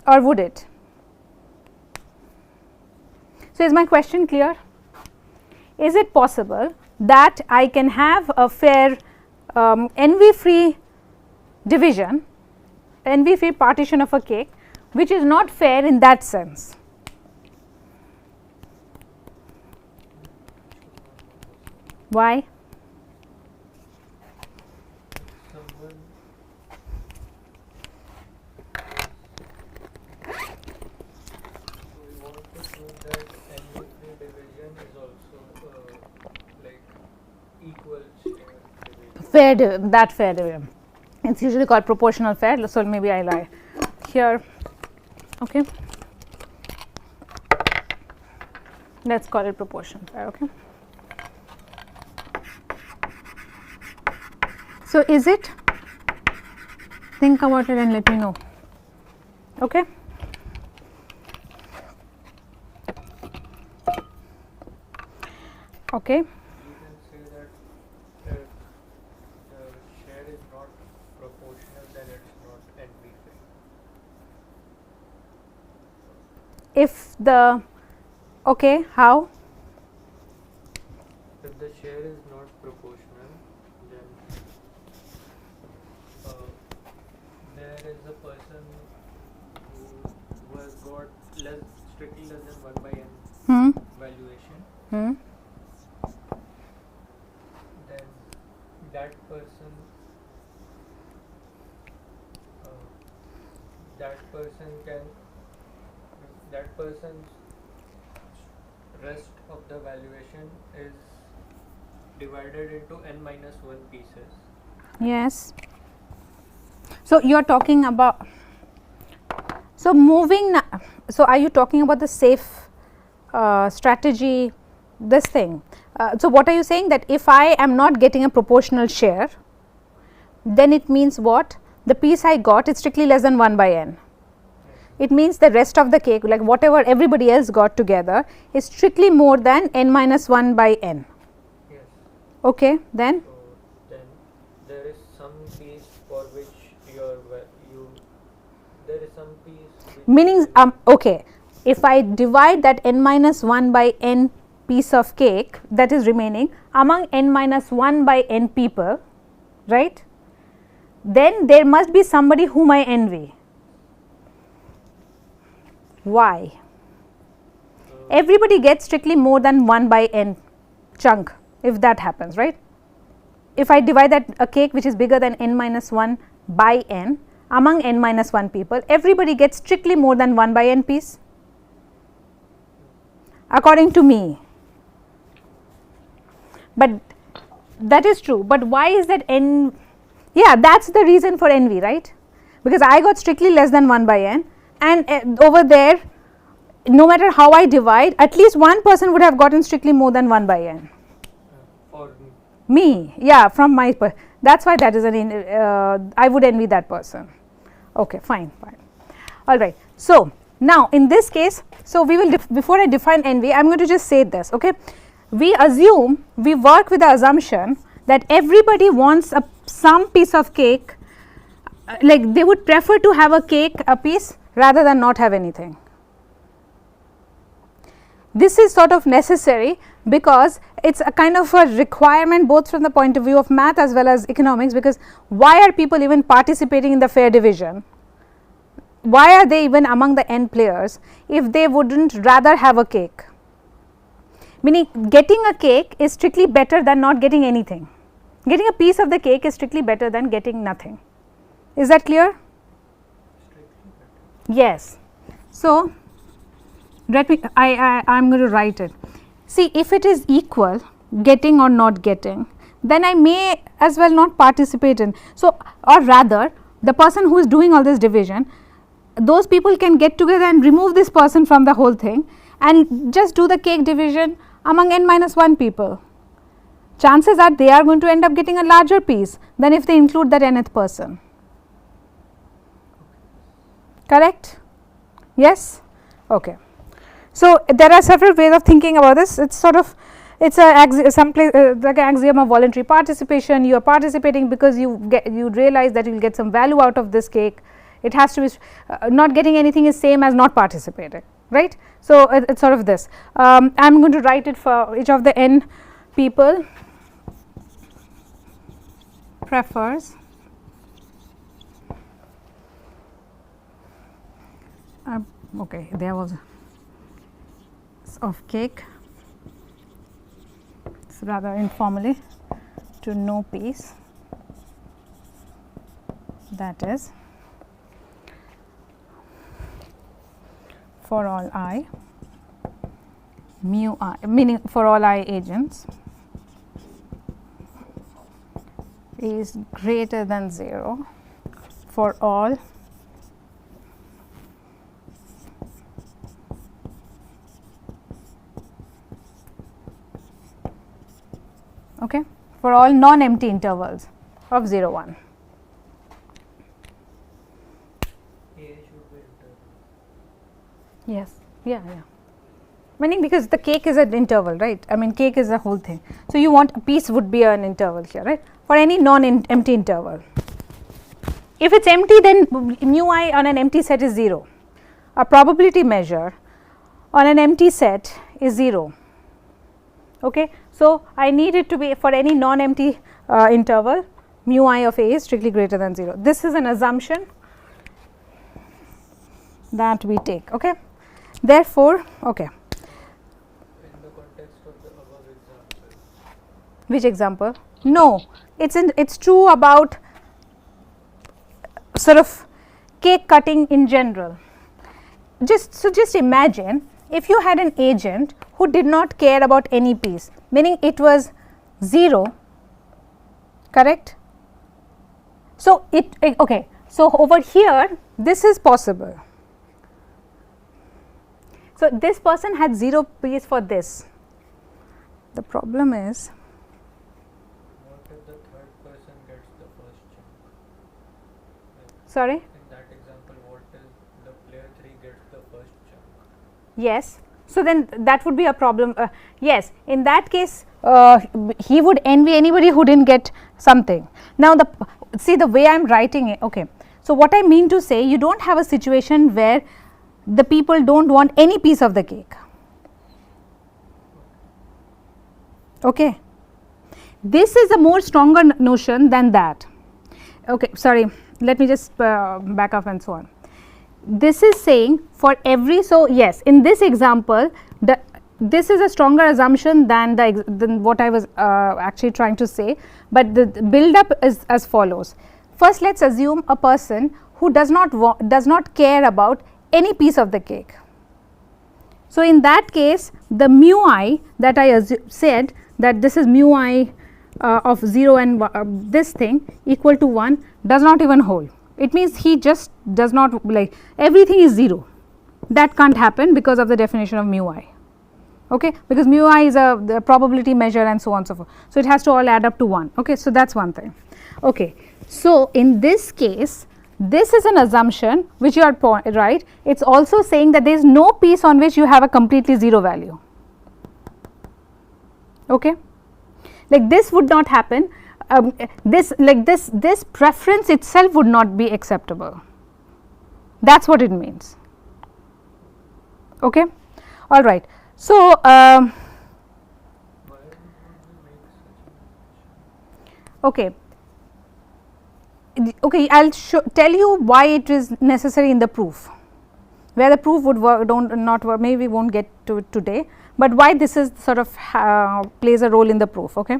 or would it? So, is my question clear? Is it possible that I can have a fair envy free division, envy free partition of a cake, which is not fair in that sense? Why? Fair division. It's usually called proportional fair. So maybe I lie here. Okay. Let's call it proportional fair. Okay. So is it? Think about it and let me know. Okay. Okay. You can say that if the share is not proportional, then it's not envy free. If the, okay, how? If the share is not proportional, then there is a person who has got strictly less than 1 by n valuation. Then that person's rest of the valuation is divided into n minus 1 pieces. Yes. So you are talking about, so moving, so are you talking about the safe strategy, this thing? So what are you saying, that if I am not getting a proportional share, then it means what? The piece I got is strictly less than 1 by n. It means the rest of the cake, like whatever everybody else got together, is strictly more than n minus 1 by n. Yes. Okay, then? So then there is some piece for which there is some piece which Meaning, okay, if I divide that n minus 1 by n piece of cake that is remaining among n minus 1 by n people, right, then there must be somebody whom I envy. Why? Everybody gets strictly more than 1 by n chunk if that happens, right. If I divide that a cake which is bigger than n minus 1 by n among n minus 1 people, everybody gets strictly more than 1 by n piece, according to me. But that is true, but why is that n? Yeah, that is the reason for envy, right, because I got strictly less than 1 by n, and over there, no matter how I divide, at least one person would have gotten strictly more than 1 by n. for Me, yeah, from my That is why that is I would envy that person. Okay, fine. All right. So, now in this case, so we will before I define envy, I am going to just say this. Okay, we work with the assumption that everybody wants some piece of cake, like they would prefer to have a piece rather than not have anything. This is sort of necessary because it is a kind of a requirement both from the point of view of math as well as economics, because why are people even participating in the fair division? Why are they even among the n players if they would not rather have a cake? Meaning getting a cake is strictly better than not getting anything. Getting a piece of the cake is strictly better than getting nothing. Is that clear? Yes. So, let me I am going to write it. See, if it is equal, getting or not getting, then I may as well not participate in. So, or rather the person who is doing all this division, those people can get together and remove this person from the whole thing and just do the cake division among n minus 1 people. Chances are they are going to end up getting a larger piece than if they include that nth person. Correct? Yes? Okay. So, there are several ways of thinking about this. It is sort of, it is like an axiom of voluntary participation. You are participating because you realize that you will get some value out of this cake. It has to be not getting anything is same as not participating, right. So, it is sort of this. I am going to write it for each of the n people prefers okay, there was of cake, it's rather informally, to no piece, that is for all I mu I, meaning for all I agents is greater than 0 for all okay, for all non-empty intervals of 0 1. Yes, yeah. Meaning because the cake is an interval, right? I mean cake is a whole thing. So, you want a piece would be an interval here, right, for any non-empty interval. If it is empty, then mu I on an empty set is 0. A probability measure on an empty set is 0. Okay. So, I need it to be for any non-empty interval, mu I of A is strictly greater than 0. This is an assumption that we take. Okay. Therefore, okay. In the context of the above example. Which example? No, it's true about sort of cake cutting in general. Just imagine if you had an agent who did not care about any piece, meaning it was 0, correct? So, okay. So, over here this is possible. So, this person had 0 piece for this. The problem is, What if the third person gets the first chunk? sorry? In that example, what if the player 3 gets the first chunk? Yes. So, then that would be a problem. Yes, in that case he would envy anybody who did not get something. Now, see the way I am writing it. Okay. So, what I mean to say, you do not have a situation where the people do not want any piece of the cake. Okay. This is a more stronger notion than that. Okay, sorry, let me just back up and so on. This is saying for every, so yes, in this example, this is a stronger assumption than what I was actually trying to say, but the build up is as follows. First, let us assume a person who does not care about any piece of the cake. So, in that case, the mu I that I said that this is mu I of 0 and this thing equal to 1 does not even hold. It means he just does not, like, everything is 0. That can't happen because of the definition of mu I. okay, because mu I is the probability measure and so on and so forth. So, it has to all add up to 1. Okay. So, that is one thing. Okay. So, in this case, this is an assumption which you are right. It is also saying that there is no piece on which you have a completely 0 value. Okay. Like this would not happen, this preference itself would not be acceptable. That is what it means. Okay. All right. So, Why would we make such okay. Okay, I will tell you why it is necessary in the proof, where the proof would work, not work, maybe we will not get to it today, but why this is sort of plays a role in the proof. Okay.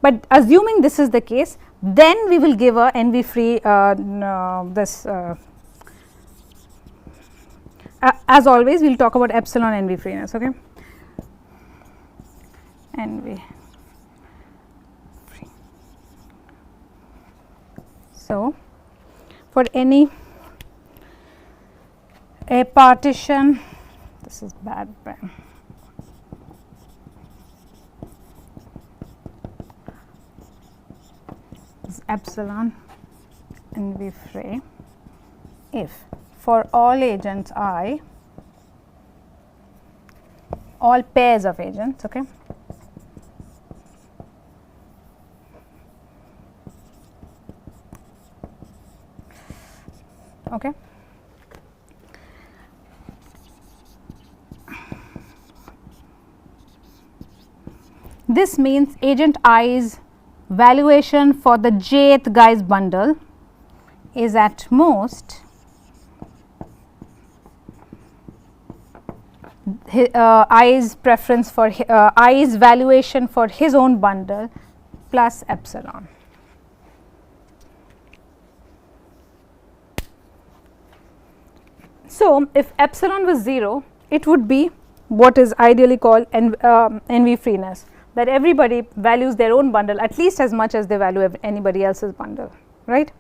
But assuming this is the case, then we will give a NV free this as always we will talk about epsilon NV freeness. Okay. NV free. So, for any a partition, this is bad pen. Epsilon NV free if for all agents I, all pairs of agents, okay, okay, this means agent I's valuation for the jth guy's bundle is at most I's preference for I's valuation for his own bundle plus epsilon. So, if epsilon was 0, it would be what is ideally called NV freeness, that everybody values their own bundle at least as much as they value anybody else's bundle, right.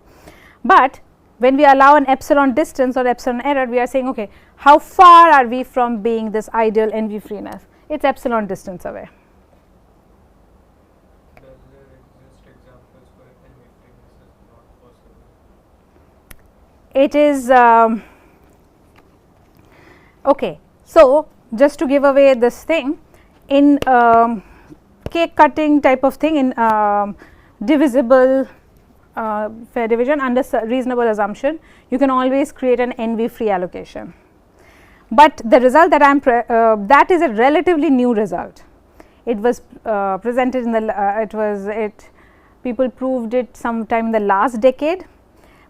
But when we allow an epsilon distance or epsilon error, we are saying, okay, how far are we from being this ideal NV freeness? It is epsilon distance away. Does there exist examples where NV freeness is not possible? It is okay. So, just to give away this thing, in cake cutting type of thing, in divisible fair division under reasonable assumption, you can always create an NV free allocation. But the result that I am that is a relatively new result. It was presented in the people proved it sometime in the last decade,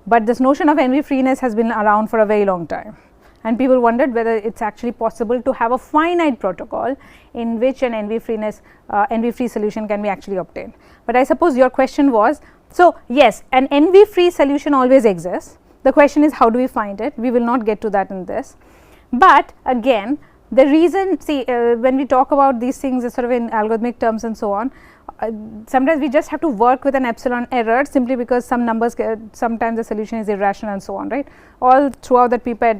but this notion of NV freeness has been around for a very long time, and people wondered whether it is actually possible to have a finite protocol in which an NV freeness NV free solution can be actually obtained. But I suppose your question was, so yes, an NV free solution always exists. The question is, how do we find it? We will not get to that in this, but again the reason, see when we talk about these things sort of in algorithmic terms and so on, sometimes we just have to work with an epsilon error simply because some numbers sometimes the solution is irrational and so on, right. All throughout that paper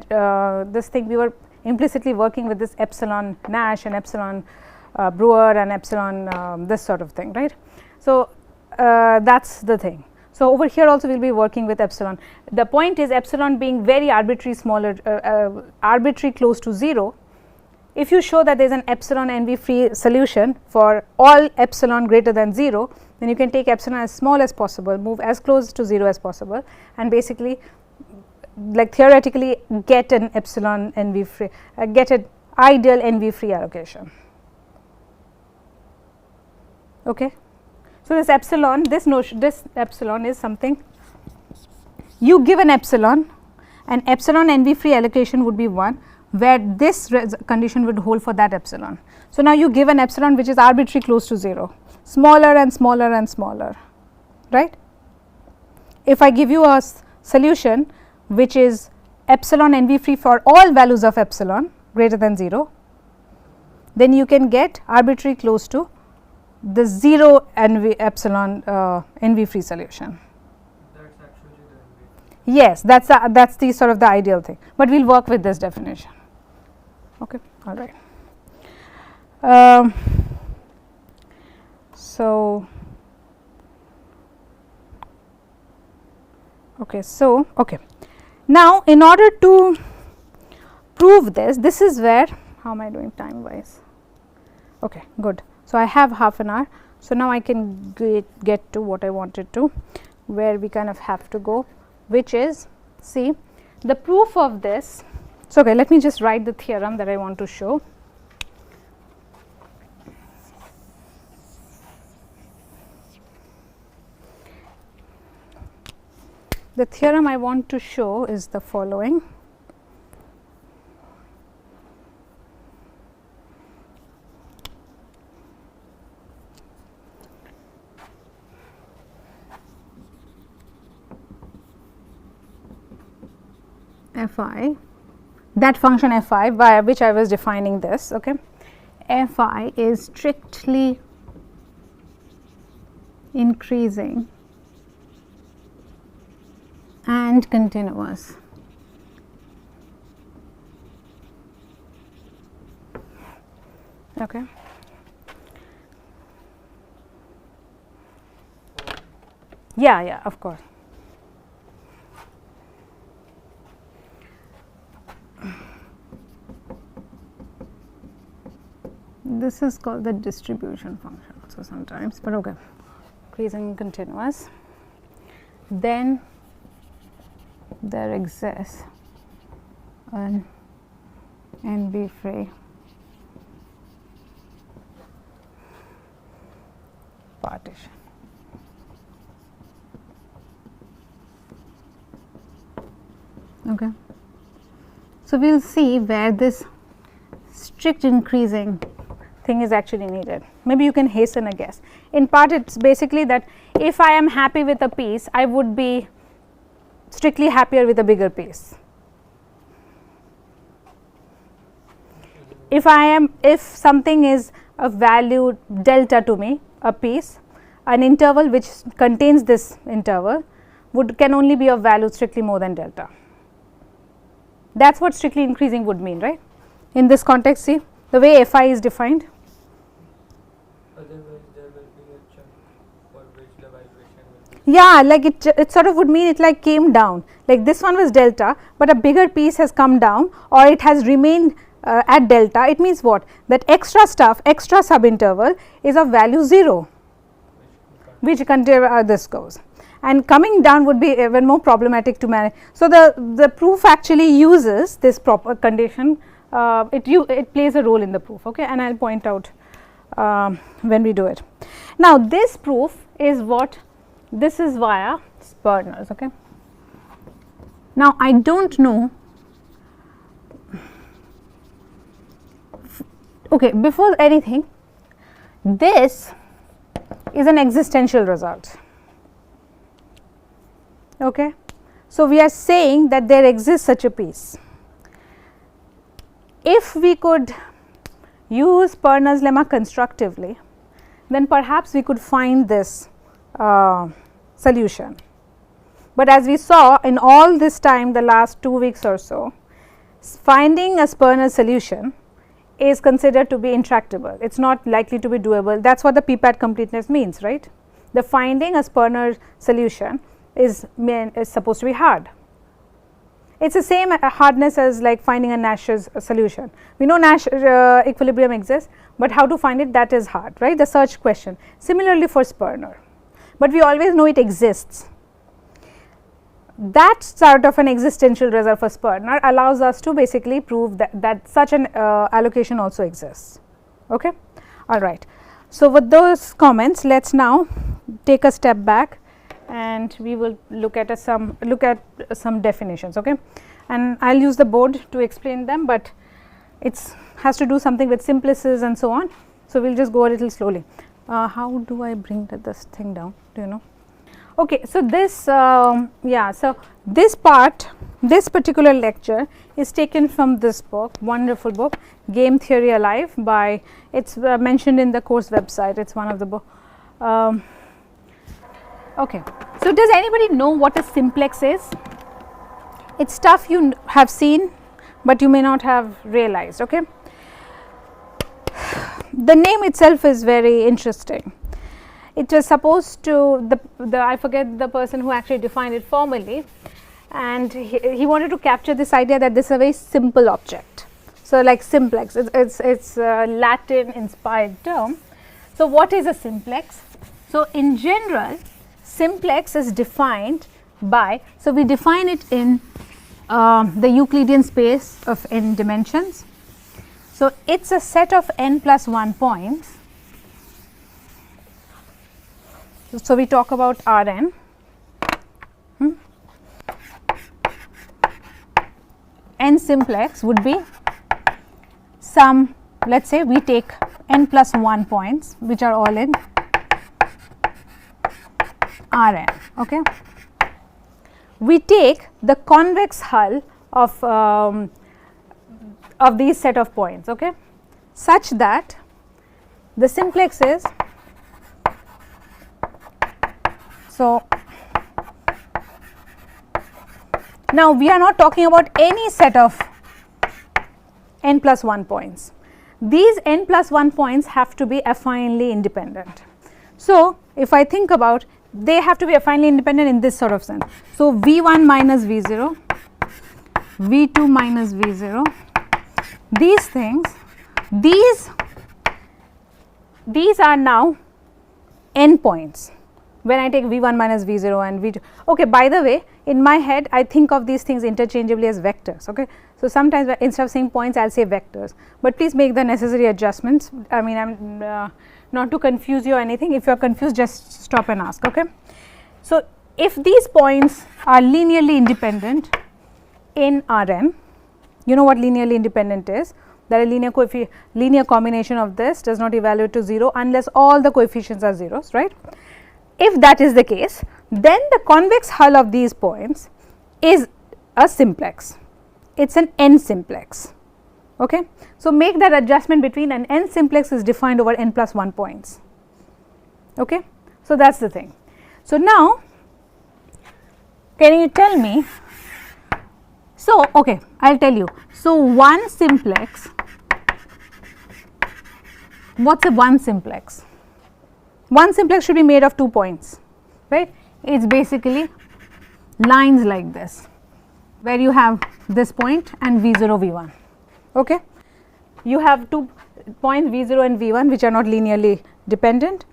this thing we were implicitly working with this epsilon Nash and epsilon Brewer and epsilon this sort of thing, right. So, that is the thing. So, over here also we will be working with epsilon. The point is epsilon being very arbitrary smaller arbitrary close to 0. If you show that there is an epsilon NV free solution for all epsilon greater than 0, then you can take epsilon as small as possible, move as close to 0 as possible, and basically like theoretically get an epsilon NV free get an ideal NV free allocation. Okay. So, this epsilon, this epsilon is something you give an epsilon, and epsilon NV free allocation would be 1, where this condition would hold for that epsilon. So, now you give an epsilon which is arbitrarily close to 0, smaller and smaller and smaller, right. If I give you a solution which is epsilon NV free for all values of epsilon greater than 0, then you can get arbitrarily close to the 0 NV epsilon NV free solution. That is actually the NV. Yes, that is the sort of the ideal thing, but we will work with this definition. Okay, all right. So, okay. Now, in order to prove this, this is where, how am I doing time wise? Okay, good. So, I have half an hour. So, now I can get to what I wanted to, where we kind of have to go, which is, see, the proof of this. So, okay, let me just write the theorem that I want to show. The theorem I want to show is the following. F I, that function f I by which I was defining this, okay, f I is strictly increasing and continuous. Okay. Yeah, of course. This is called the distribution function also sometimes, but okay, increasing continuous. Then there exists an NB free partition. Okay. So, we will see where this strict increasing thing is actually needed. Maybe you can hasten a guess. In part, it is basically that if I am happy with a piece, I would be strictly happier with a bigger piece. If something is a value delta to me, a piece, an interval which contains this interval can only be of value strictly more than delta. That is what strictly increasing would mean, right? In this context, see the way Fi is defined. Otherwise, there will be a chunk for which the vibration will be. Yeah, like it sort of would mean it like came down, like this one was delta, but a bigger piece has come down, or it has remained at delta. It means what? That extra stuff, extra subinterval is of value 0, which contain this goes, and coming down would be even more problematic to manage. So, the proof actually uses this proper condition, it plays a role in the proof, okay, and I will point out when we do it. Now, this proof is what, this is via Sperner's, okay. Now, I do not know, okay, before anything, this is an existential result, okay. So, we are saying that there exists such a piece. If we could use Sperner's lemma constructively, then perhaps we could find this solution. But as we saw in all this time, the last 2 weeks or so, finding a Sperner solution is considered to be intractable. It is not likely to be doable. That is what the p-pad completeness means, right? The finding a Sperner solution is supposed to be hard. It is the same hardness as like finding a Nash's solution. We know Nash equilibrium exists, but how to find it, that is hard, right? The search question. Similarly for Sperner, but we always know it exists. That sort of an existential result for Sperner allows us to basically prove that such an allocation also exists, okay. All right. So, with those comments, let us now take a step back and we will look at some definitions, okay, and I will use the board to explain them, but it has to do something with simplices and so on. So, we will just go a little slowly. How do I bring this thing down, do you know? Okay, so this so this part, this particular lecture is taken from this book, wonderful book, Game Theory Alive, by, it is mentioned in the course website, it is one of the book. Okay. So, does anybody know what a simplex is? It is stuff you have seen, but you may not have realized, okay. the name itself is very interesting. It was supposed to I forget the person who actually defined it formally, and he wanted to capture this idea that this is a very simple object. So, like simplex, it's a Latin inspired term. So, what is a simplex? So, in general, simplex is defined by, so we define it in the Euclidean space of n dimensions. So, it is a set of n plus 1 points. So, we talk about Rn. N simplex would be some, let us say we take n plus 1 points which are all in Rn. Okay. We take the convex hull of these set of points, okay, such that the simplex is, so now we are not talking about any set of n plus 1 points. These n plus 1 points have to be affinely independent. So, if I think about, they have to be affinely independent in this sort of sense. So, V1 minus V0, V2 minus V0, these things, these are now n points when I take V1 minus V0 and V2. Okay, by the way, in my head I think of these things interchangeably as vectors. Okay. So, sometimes instead of saying points I will say vectors, but please make the necessary adjustments. I mean, I am not to confuse you or anything. If you are confused, just stop and ask. Okay. So, if these points are linearly independent in Rn, you know what linearly independent is, that a linear combination of this does not evaluate to 0 unless all the coefficients are zeros, right. If that is the case, then the convex hull of these points is a simplex, it is an n simplex. Okay. So, make that adjustment between an n simplex is defined over n plus 1 points. Okay. So, that is the thing. So, now can you tell me, so okay, I will tell you. So, one simplex, what is a one simplex? One simplex should be made of 2 points, right. It is basically lines like this, where you have this point and V0, V1. Okay. You have 2 points V0 and V1 which are not linearly dependent,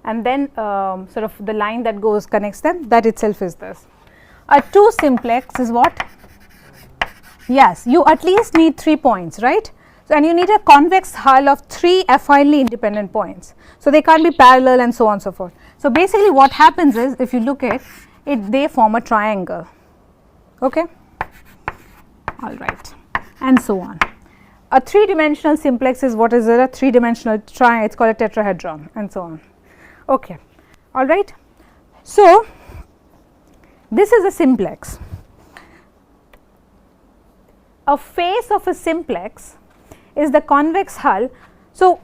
and then sort of the line that goes connects them, that itself is this. A 2 simplex is what? Yes, you at least need 3 points, right. So, and you need a convex hull of 3 affinely independent points. So, they can't be parallel and so on and so forth. So, basically what happens is, if you look at it, they form a triangle, okay, all right, and so on. A 3-dimensional simplex is what is a 3-dimensional triangle, it is called a tetrahedron and so on, okay, all right. So, this is a simplex. A face of a simplex is the convex hull. So,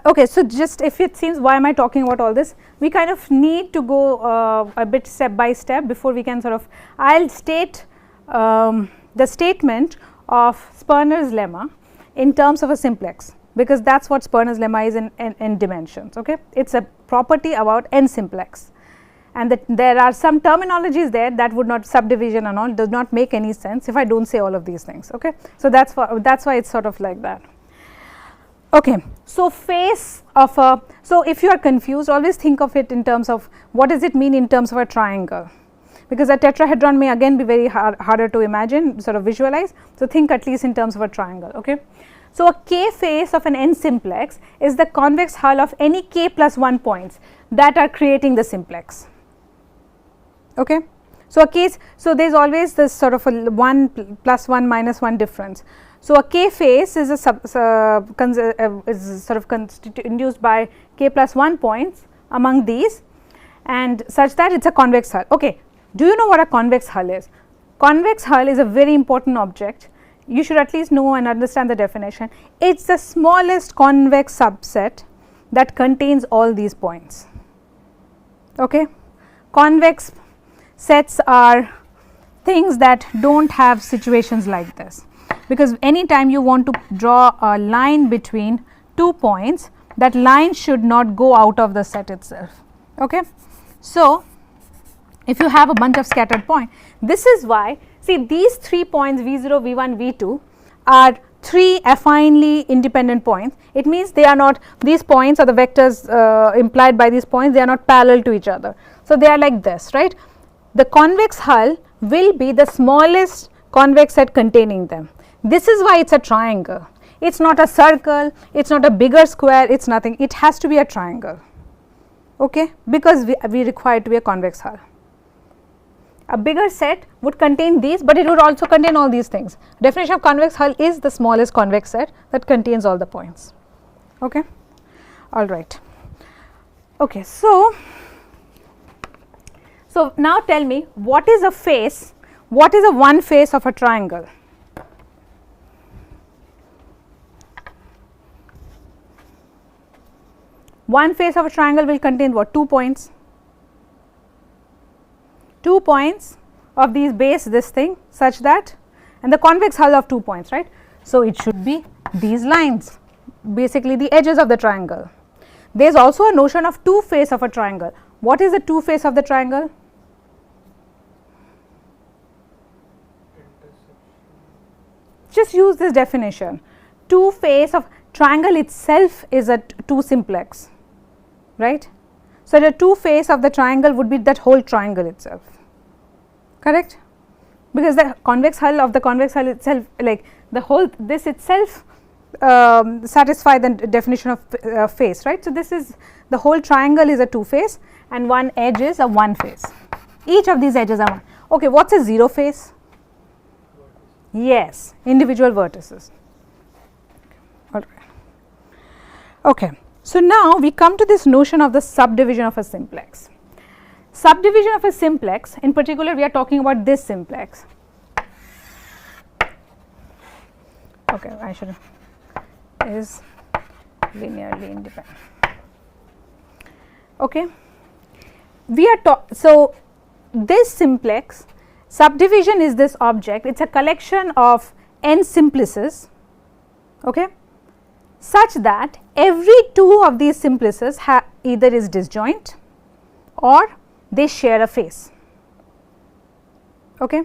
okay, so just if it seems why am I talking about all this, we kind of need to go a bit step by step before we can sort of, I will state the statement of Sperner's lemma in terms of a simplex, because that is what Sperner's lemma is in dimensions. Okay. It is a property about n simplex, and that there are some terminologies there that would not, subdivision and all does not make any sense if I do not say all of these things. Okay. So, that is why it is sort of like that. Okay. So, face of a, so if you are confused, always think of it in terms of what does it mean in terms of a triangle, because a tetrahedron may again be very harder to imagine, sort of visualize. So, think at least in terms of a triangle. Okay. So, a k face of an n simplex is the convex hull of any k plus 1 points that are creating the simplex. Okay. So, a case, so there is always this sort of a 1 plus 1 minus 1 difference. So, a k face is a is sort of induced by k plus 1 points among these, and such that it is a convex hull. Okay. Do you know what a convex hull is? Convex hull is a very important object. You should at least know and understand the definition. It is the smallest convex subset that contains all these points. Okay. Convex sets are things that do not have situations like this. because anytime you want to draw a line between 2 points, that line should not go out of the set itself. Okay. So, if you have a bunch of scattered points, this is why, see, these 3 points V0, V1, V2 are 3 affinely independent points. It means they are not, these points or the vectors implied by these points, they are not parallel to each other. So, they are like this, right. The convex hull will be the smallest convex set containing them. This is why it is a triangle. It is not a circle, it is not a bigger square, it is nothing, it has to be a triangle, okay, because we require it to be a convex hull. A bigger set would contain these, but it would also contain all these things. Definition of convex hull is the smallest convex set that contains all the points. Okay. All right. Okay. So now tell me, what is a face? What is a one face of a triangle? One face of a triangle will contain what? 2 points. 2 points of these base this thing such that, and the convex hull of 2 points, right. So, it should be these lines, basically the edges of the triangle. There is also a notion of 2 face of a triangle. What is the 2 face of the triangle? Just use this definition. 2 face of triangle itself is a 2 simplex, right. So, the 2 face of the triangle would be that whole triangle itself, correct, because the convex hull of the convex hull itself, like the whole, this itself satisfy the definition of face, right. So, this is the whole triangle is a 2 face and one edge is a 1 face. Each of these edges are 1. Okay, what is a 0 face? Yes, individual vertices. All right. Okay. So, now we come to this notion of the subdivision of a simplex. Subdivision of a simplex, in particular we are talking about this simplex. Okay, I should, is linearly independent. Okay. We are so this simplex, subdivision is this object, it is a collection of n simplices, okay, such that every 2 of these simplices either is disjoint or they share a face. Okay.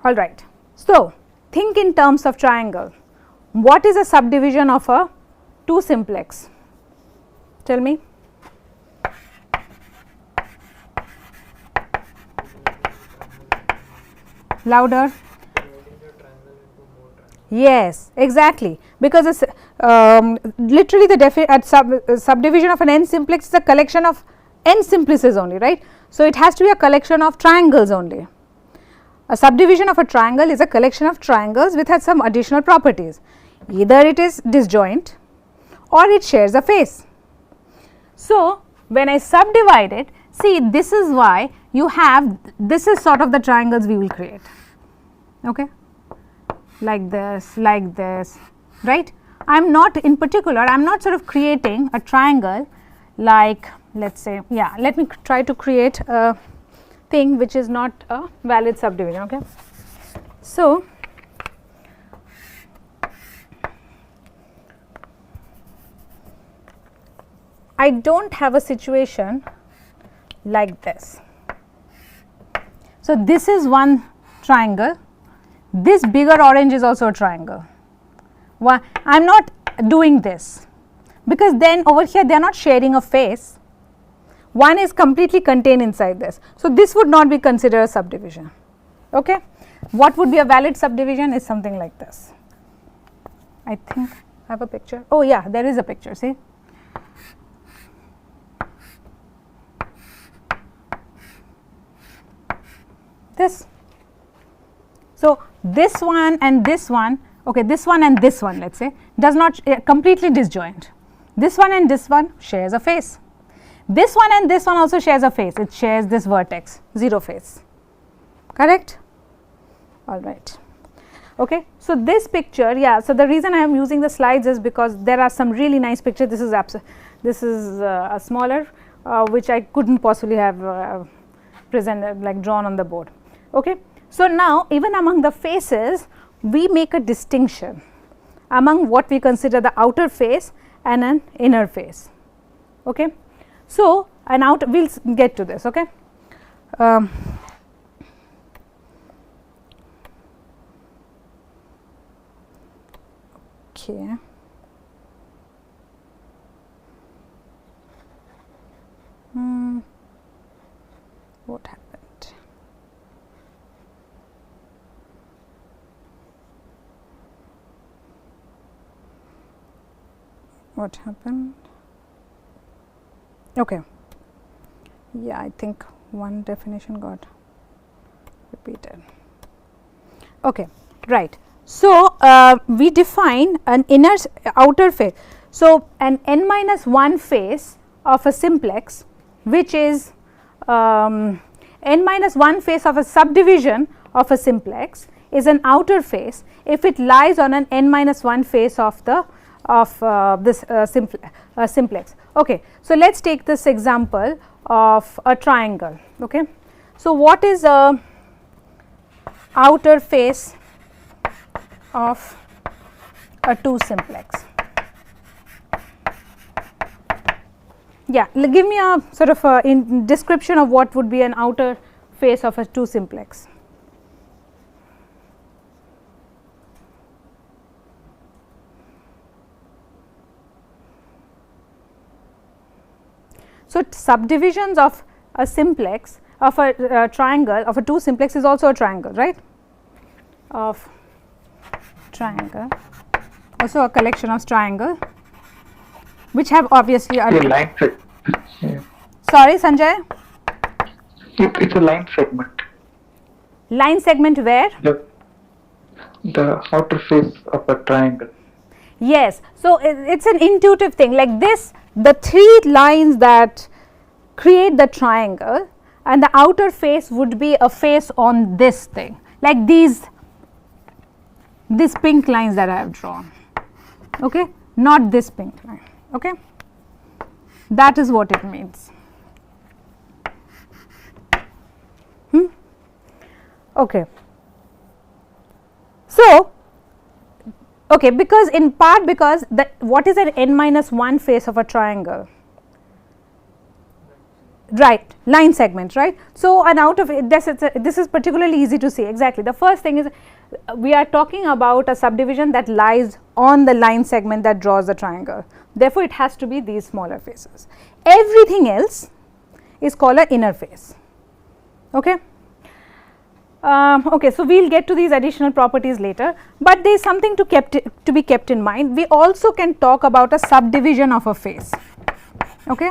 All right. So, think in terms of triangle. What is a subdivision of a 2 simplex? Tell me. Louder. Yes, exactly, because it's literally the subdivision of an n simplex is a collection of n simplices only, right. So, it has to be a collection of triangles only. A subdivision of a triangle is a collection of triangles which has some additional properties, either it is disjoint or it shares a face. So, when I subdivide it, see, this is why you have, this is sort of the triangles we will create, okay, like this, right. I am not in particular, I am not sort of creating a triangle like, let us say, yeah, let me try to create a thing which is not a valid subdivision, okay. So, I do not have a situation like this. So, this is one triangle, this bigger orange is also a triangle. Why? I am not doing this, because then over here they are not sharing a face, one is completely contained inside this. So, this would not be considered a subdivision. Okay. What would be a valid subdivision is something like this. I think I have a picture. Oh yeah, there is a picture, see. This. So, this one and this one, okay, this one and this one, let us say, does not completely disjoint. This one and this one shares a face. This one and this one also shares a face, it shares this vertex, 0 face, correct? All right. Okay. So, this picture, yeah, so the reason I am using the slides is because there are some really nice pictures. This is a smaller which I could not possibly have presented, like drawn on the board. Okay. So, now even among the faces, we make a distinction among what we consider the outer face and an inner face. Okay. So, an outer, we will get to this. Okay. Okay. What happened? What happened? Okay. Yeah, I think one definition got repeated. Okay, right. So, we define an outer face. So, an n minus 1 face of a simplex, which is n minus 1 face of a subdivision of a simplex, is an outer face if it lies on an n minus 1 face of the simplex. Okay. So, let us take this example of a triangle. Okay. So, what is a outer face of a 2 simplex? Yeah, give me a sort of a description of what would be an outer face of a 2 simplex. So, subdivisions of a simplex of a triangle of a 2 simplex is also a triangle, right, of triangle, also a collection of triangle which have obviously a line segment. Yeah. Sorry, Sanjay? It's a line segment. Line segment where? The outer face of a triangle. Yes. So, it's an intuitive thing like this, the 3 lines that create the triangle and the outer face would be a face on this thing, like these pink lines that I have drawn, okay, not this pink line. Okay. That is what it means. Okay. So, okay, because in part because what is an n minus 1 face of a triangle? Right, line segment, right. So, an out of it, this is particularly easy to see. Exactly. The first thing is we are talking about a subdivision that lies on the line segment that draws the triangle. Therefore, it has to be these smaller faces. Everything else is called an inner face. Okay. Okay, so we will get to these additional properties later, but there is something to be kept in mind. We also can talk about a subdivision of a face. Okay.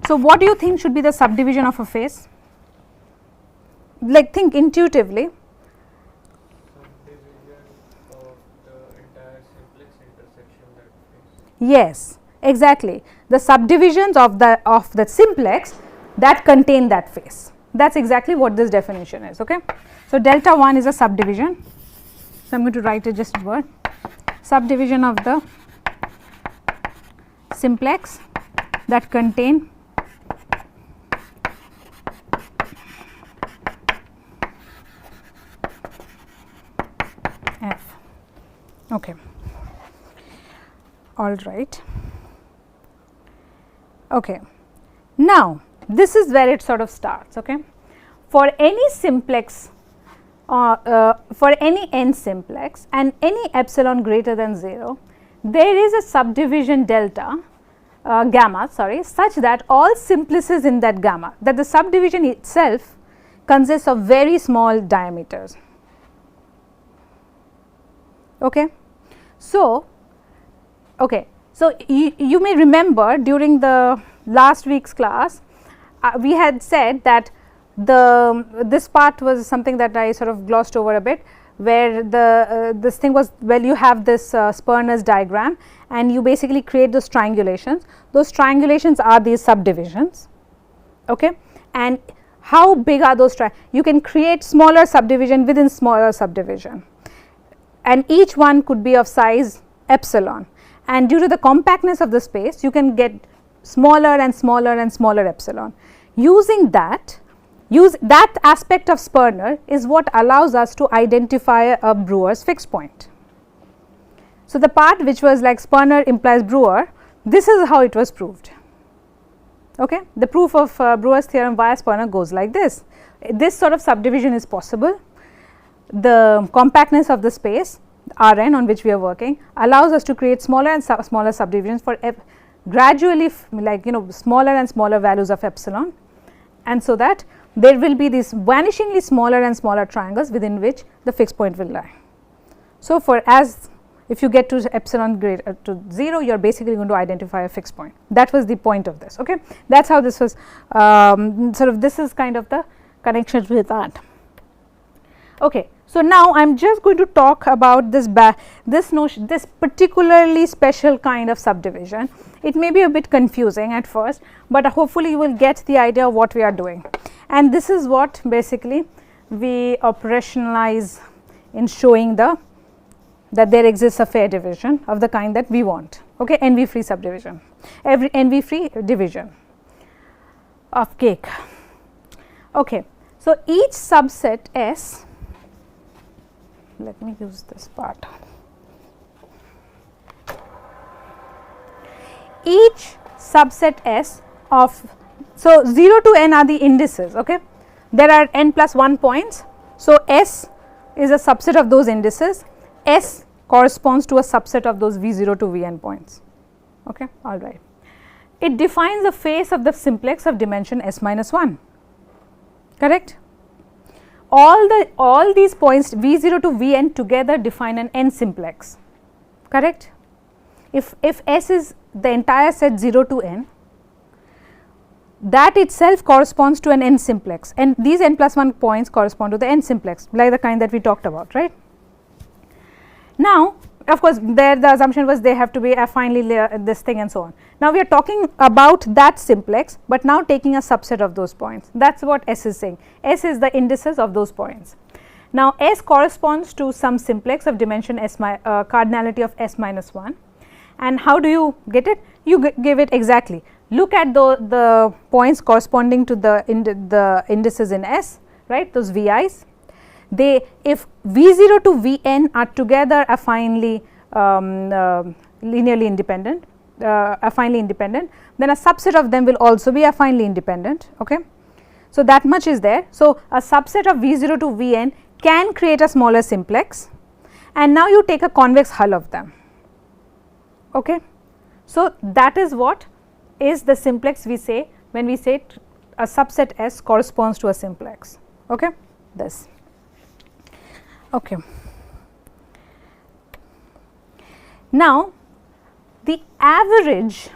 So, what do you think should be the subdivision of a face? Like, think intuitively. Subdivision of the entire simplex intersection that face. Yes, exactly. The subdivisions of the simplex that contain that face. That is exactly what this definition is. Okay. So, delta 1 is a subdivision. So, I am going to write it just a word. Subdivision of the simplex that contain F. Okay. All right. Okay. Now, this is where it sort of starts. Okay. For any simplex, for any n simplex and any epsilon greater than 0, there is a subdivision delta gamma, sorry, such that all simplices in that gamma, that the subdivision itself consists of very small diameters. Okay. So, you may remember during the last week's class, we had said that this part was something that I sort of glossed over a bit, where this thing was, well, you have this Sperner's diagram and you basically create those triangulations. Those triangulations are these subdivisions. Okay. And how big are those? You can create smaller subdivision within smaller subdivision, and each one could be of size epsilon, and due to the compactness of the space you can get smaller and smaller and smaller epsilon. Using that, use that aspect of Sperner is what allows us to identify a Brewer's fixed point. So, the part which was like Sperner implies Brewer, this is how it was proved. Okay. The proof of Brewer's theorem via Sperner goes like this. This sort of subdivision is possible. The compactness of the space Rn on which we are working allows us to create smaller and smaller subdivisions for gradually like smaller and smaller values of epsilon, and so that there will be these vanishingly smaller and smaller triangles within which the fixed point will lie. So, for as if you get to epsilon greater to 0, you are basically going to identify a fixed point. That was the point of this. Okay, that is how this was sort of, this is kind of the connection with that. Okay. So, now I am just going to talk about this notion, this particularly special kind of subdivision. It may be a bit confusing at first, but hopefully you will get the idea of what we are doing, and this is what basically we operationalize in showing that there exists a fair division of the kind that we want. Okay, NV free subdivision, every NV free division of cake. Okay. So, each subset S, let me use this part. Each subset S of, so 0 to n are the indices. Okay, there are n plus 1 points. So, S is a subset of those indices. S corresponds to a subset of those V0 to Vn points. Okay, all right. It defines the face of the simplex of dimension S minus 1. Correct. All these points V0 to Vn together define an n simplex, correct. If S is the entire set 0 to n, that itself corresponds to an n simplex, and these n plus 1 points correspond to the n simplex, like the kind that we talked about, right. Now, of course, there the assumption was they have to be affinely this thing and so on. Now, we are talking about that simplex, but now taking a subset of those points. That is what S is saying. S is the indices of those points. Now, S corresponds to some simplex of dimension S cardinality of S minus 1, and how do you get it? You give it exactly. Look at the points corresponding to the indices in S, right, those VI's. They, if V0 to Vn are together affinely linearly independent, affinely independent, then a subset of them will also be affinely independent. Okay. So, that much is there. So, a subset of V0 to Vn can create a smaller simplex, and now you take a convex hull of them. Okay. So, that is what is the simplex we say when we say a subset S corresponds to a simplex. Okay. This. Okay. Now, the average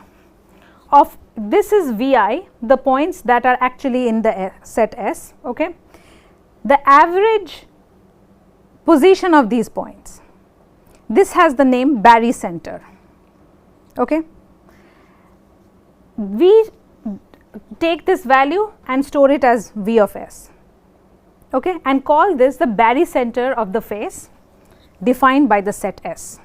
of this is Vi, the points that are actually in the set S. Okay. The average position of these points, this has the name barycenter. Okay. We take this value and store it as V of S. Okay, and call this the barycenter of the face defined by the set S.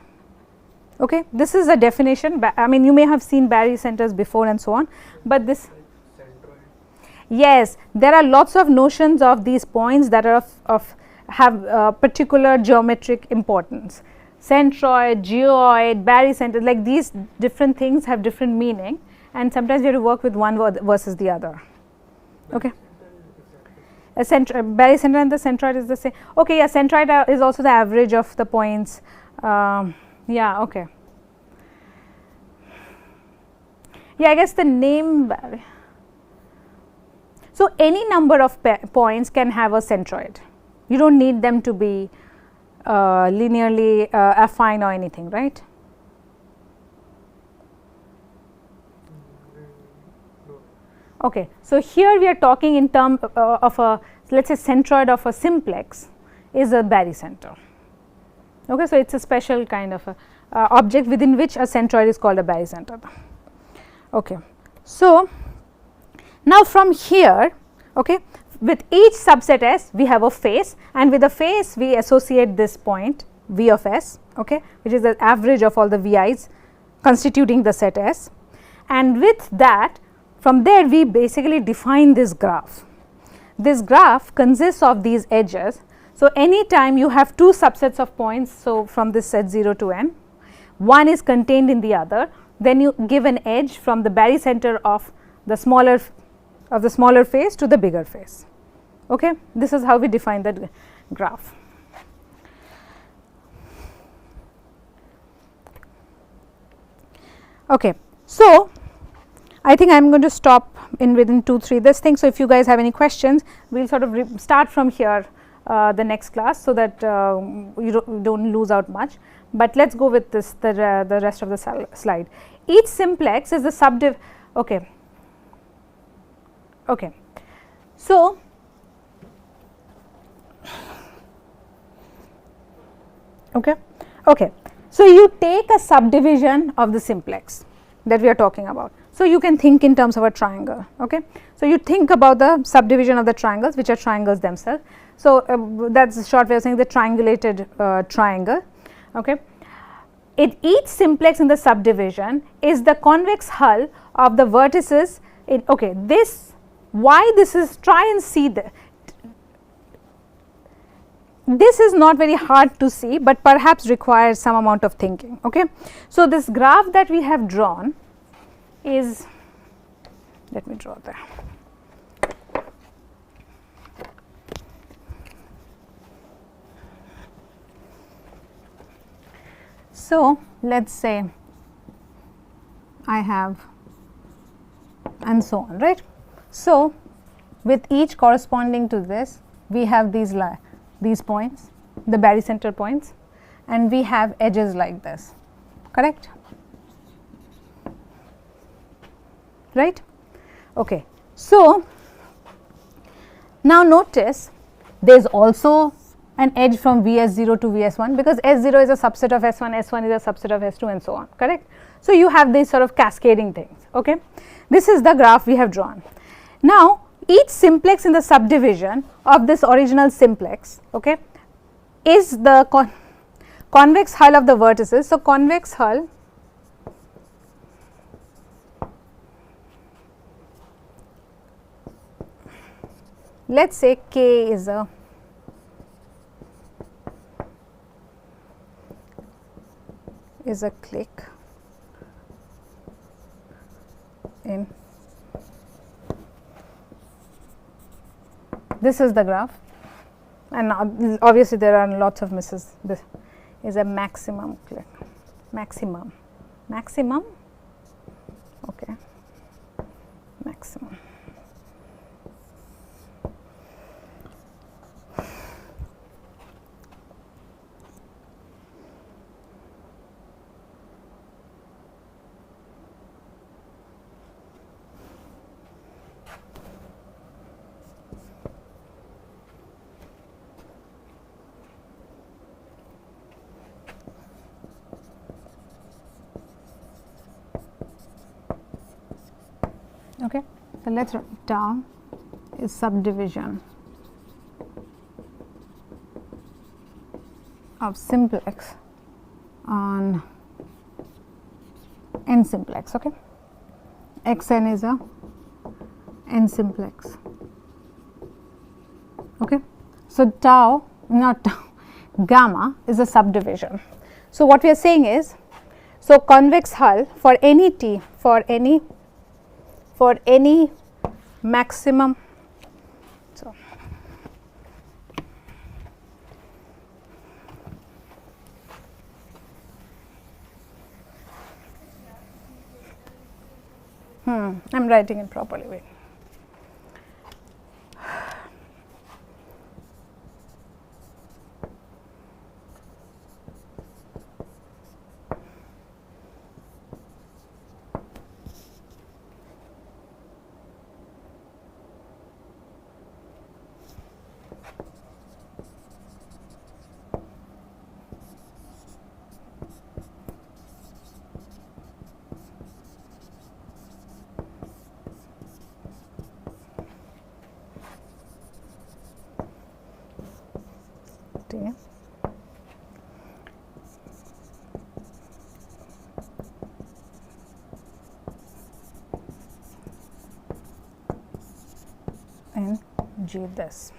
Okay, this is a definition. I mean, you may have seen barycenters before and so on, but this, yes, there are lots of notions of these points that are have particular geometric importance. Centroid, geoid, barycenter, like these different things have different meaning, and sometimes you have to work with one versus the other. Okay. A barycenter and the centroid is the same. Okay, yeah, centroid is also the average of the points. Yeah, okay. Yeah, I guess the name. So, any number of points can have a centroid. You do not need them to be linearly affine or anything, right? Okay. So, here we are talking in terms of a, let us say, centroid of a simplex is a barycenter. Okay. So, it is a special kind of a object within which a centroid is called a barycenter. Okay. So, now from here, okay, with each subset S we have a face, and with the face we associate this point V of S, okay, which is the average of all the VI's constituting the set S, and with that from there we basically define this graph. this graph consists of these edges. So, any time you have two subsets of points, so from this set 0 to n, one is contained in the other, then you give an edge from the barycenter of the smaller face to the bigger face. Okay? This is how we define that graph. Okay. So, I think I am going to stop in within 2-3 this thing. So, if you guys have any questions, we will sort of start from here the next class, so that you don't lose out much, but let us go with this the rest of the slide. Each simplex is the okay. Okay. So, okay. Okay. So, you take a subdivision of the simplex that we are talking about. So, you can think in terms of a triangle. Okay. So, you think about the subdivision of the triangles, which are triangles themselves. So, that is a short way of saying the triangulated triangle. Okay. Each simplex in the subdivision is the convex hull of the vertices in, okay, this, why this is, try and see this is not very hard to see, but perhaps requires some amount of thinking. Okay. So, this graph that we have drawn is, let me draw there. So, let us say I have, and so on, right. So, with each corresponding to this, we have these points, the barycenter points, and we have edges like this, correct, right. Okay. So, now notice there is also an edge from Vs0 to Vs1, because S0 is a subset of S1, S1 is a subset of S2, and so on, correct. So, you have these sort of cascading things. Okay. This is the graph we have drawn. Now, each simplex in the subdivision of this original simplex, okay, is the convex hull of the vertices. So, convex hull let us say K is a clique in, this is the graph, and obviously there are lots of misses. This is a maximum clique, maximum, okay, maximum. Okay. So, let us write down is subdivision of simplex on n simplex. Okay. Xn is a n simplex. Okay. So, tau, not tau, gamma is a subdivision. So, what we are saying is, so convex hull for any t, for any maximum, so I am writing it properly. Wait. G this.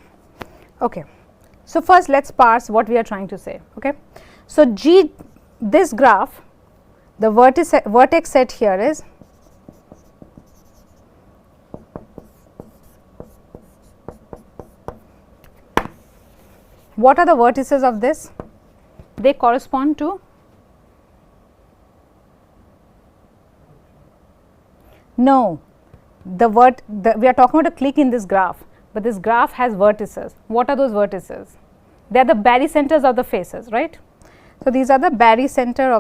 Okay. So, first let us parse what we are trying to say. Okay. So, G, this graph, the vertex set here is what are the vertices of this? They correspond to no, we are talking about a clique in this graph, but this graph has vertices. What are those vertices? They are the barycenters of the faces, right? So, these are the barycenter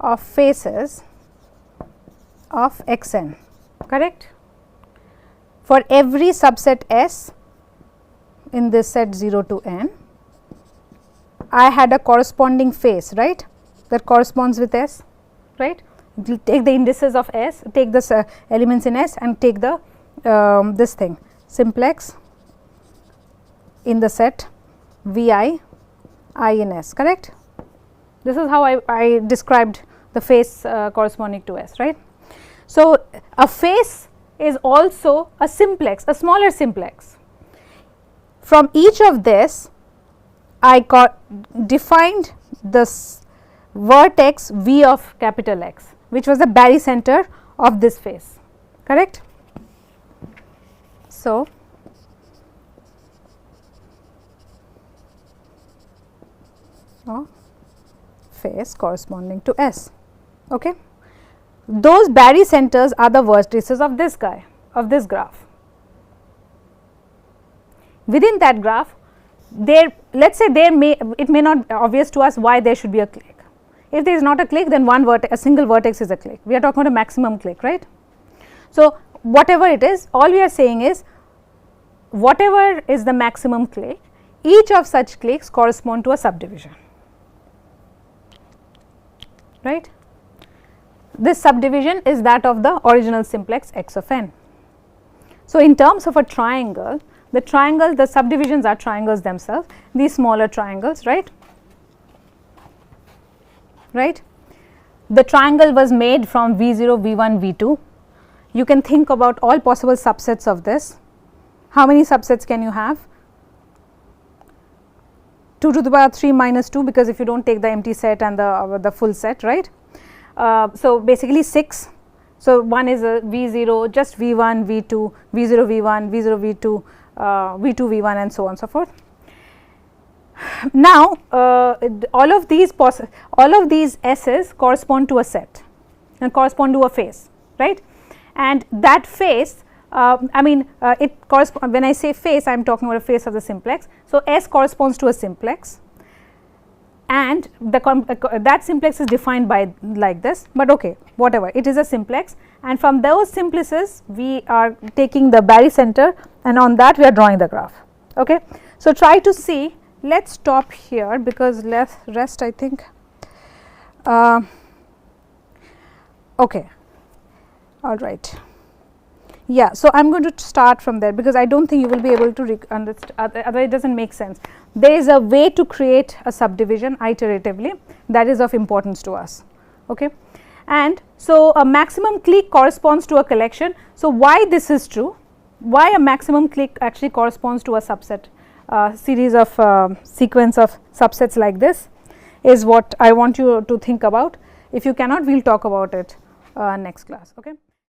of faces of x n, correct? For every subset S in this set 0 to n, I had a corresponding face, right, that corresponds with S, right. You take the indices of S, take the elements in S and take the this thing simplex in the set V I in S, correct. This is how I described the face corresponding to S, right. So, a face is also a simplex, a smaller simplex. From each of this, I defined this vertex V of capital X, which was the barycenter of this face, correct. So, face corresponding to S. Okay. Those barycenters are the vertices of this guy, of this graph. Within that graph, let us say it may not be obvious to us why there should be a clique. If there is not a clique, then a single vertex is a clique. We are talking about a maximum clique, right. So, whatever it is, all we are saying is whatever is the maximum clique, each of such cliques correspond to a subdivision, right. This subdivision is that of the original simplex x of n. So, in terms of a triangle, the subdivisions are triangles themselves, these smaller triangles, right. Right. The triangle was made from V0, V1, V2. You can think about all possible subsets of this. How many subsets can you have? 2 to the power 3 minus 2, because if you do not take the empty set and the full set, right. So, basically 6. So, one is a V0, just V1, V2, V0, V1, V0, V2, V2, V1 and so on and so forth. Now, all of these S's correspond to a set and correspond to a face, right, and that face it corresponds, when I say face I am talking about a face of the simplex. So, S corresponds to a simplex and that simplex is defined by like this, but okay, whatever, it is a simplex, and from those simplices we are taking the barycenter and on that we are drawing the graph. Okay. So, try to see. Let us stop here because rest I think. Okay, all right. Yeah, so I am going to start from there because I do not think you will be able to understand, otherwise it does not make sense. There is a way to create a subdivision iteratively that is of importance to us. Okay. And so, a maximum clique corresponds to a collection. So, why this is true, why a maximum clique actually corresponds to a subset, series of sequence of subsets like this is what I want you to think about. If you cannot, we will talk about it next class. Okay.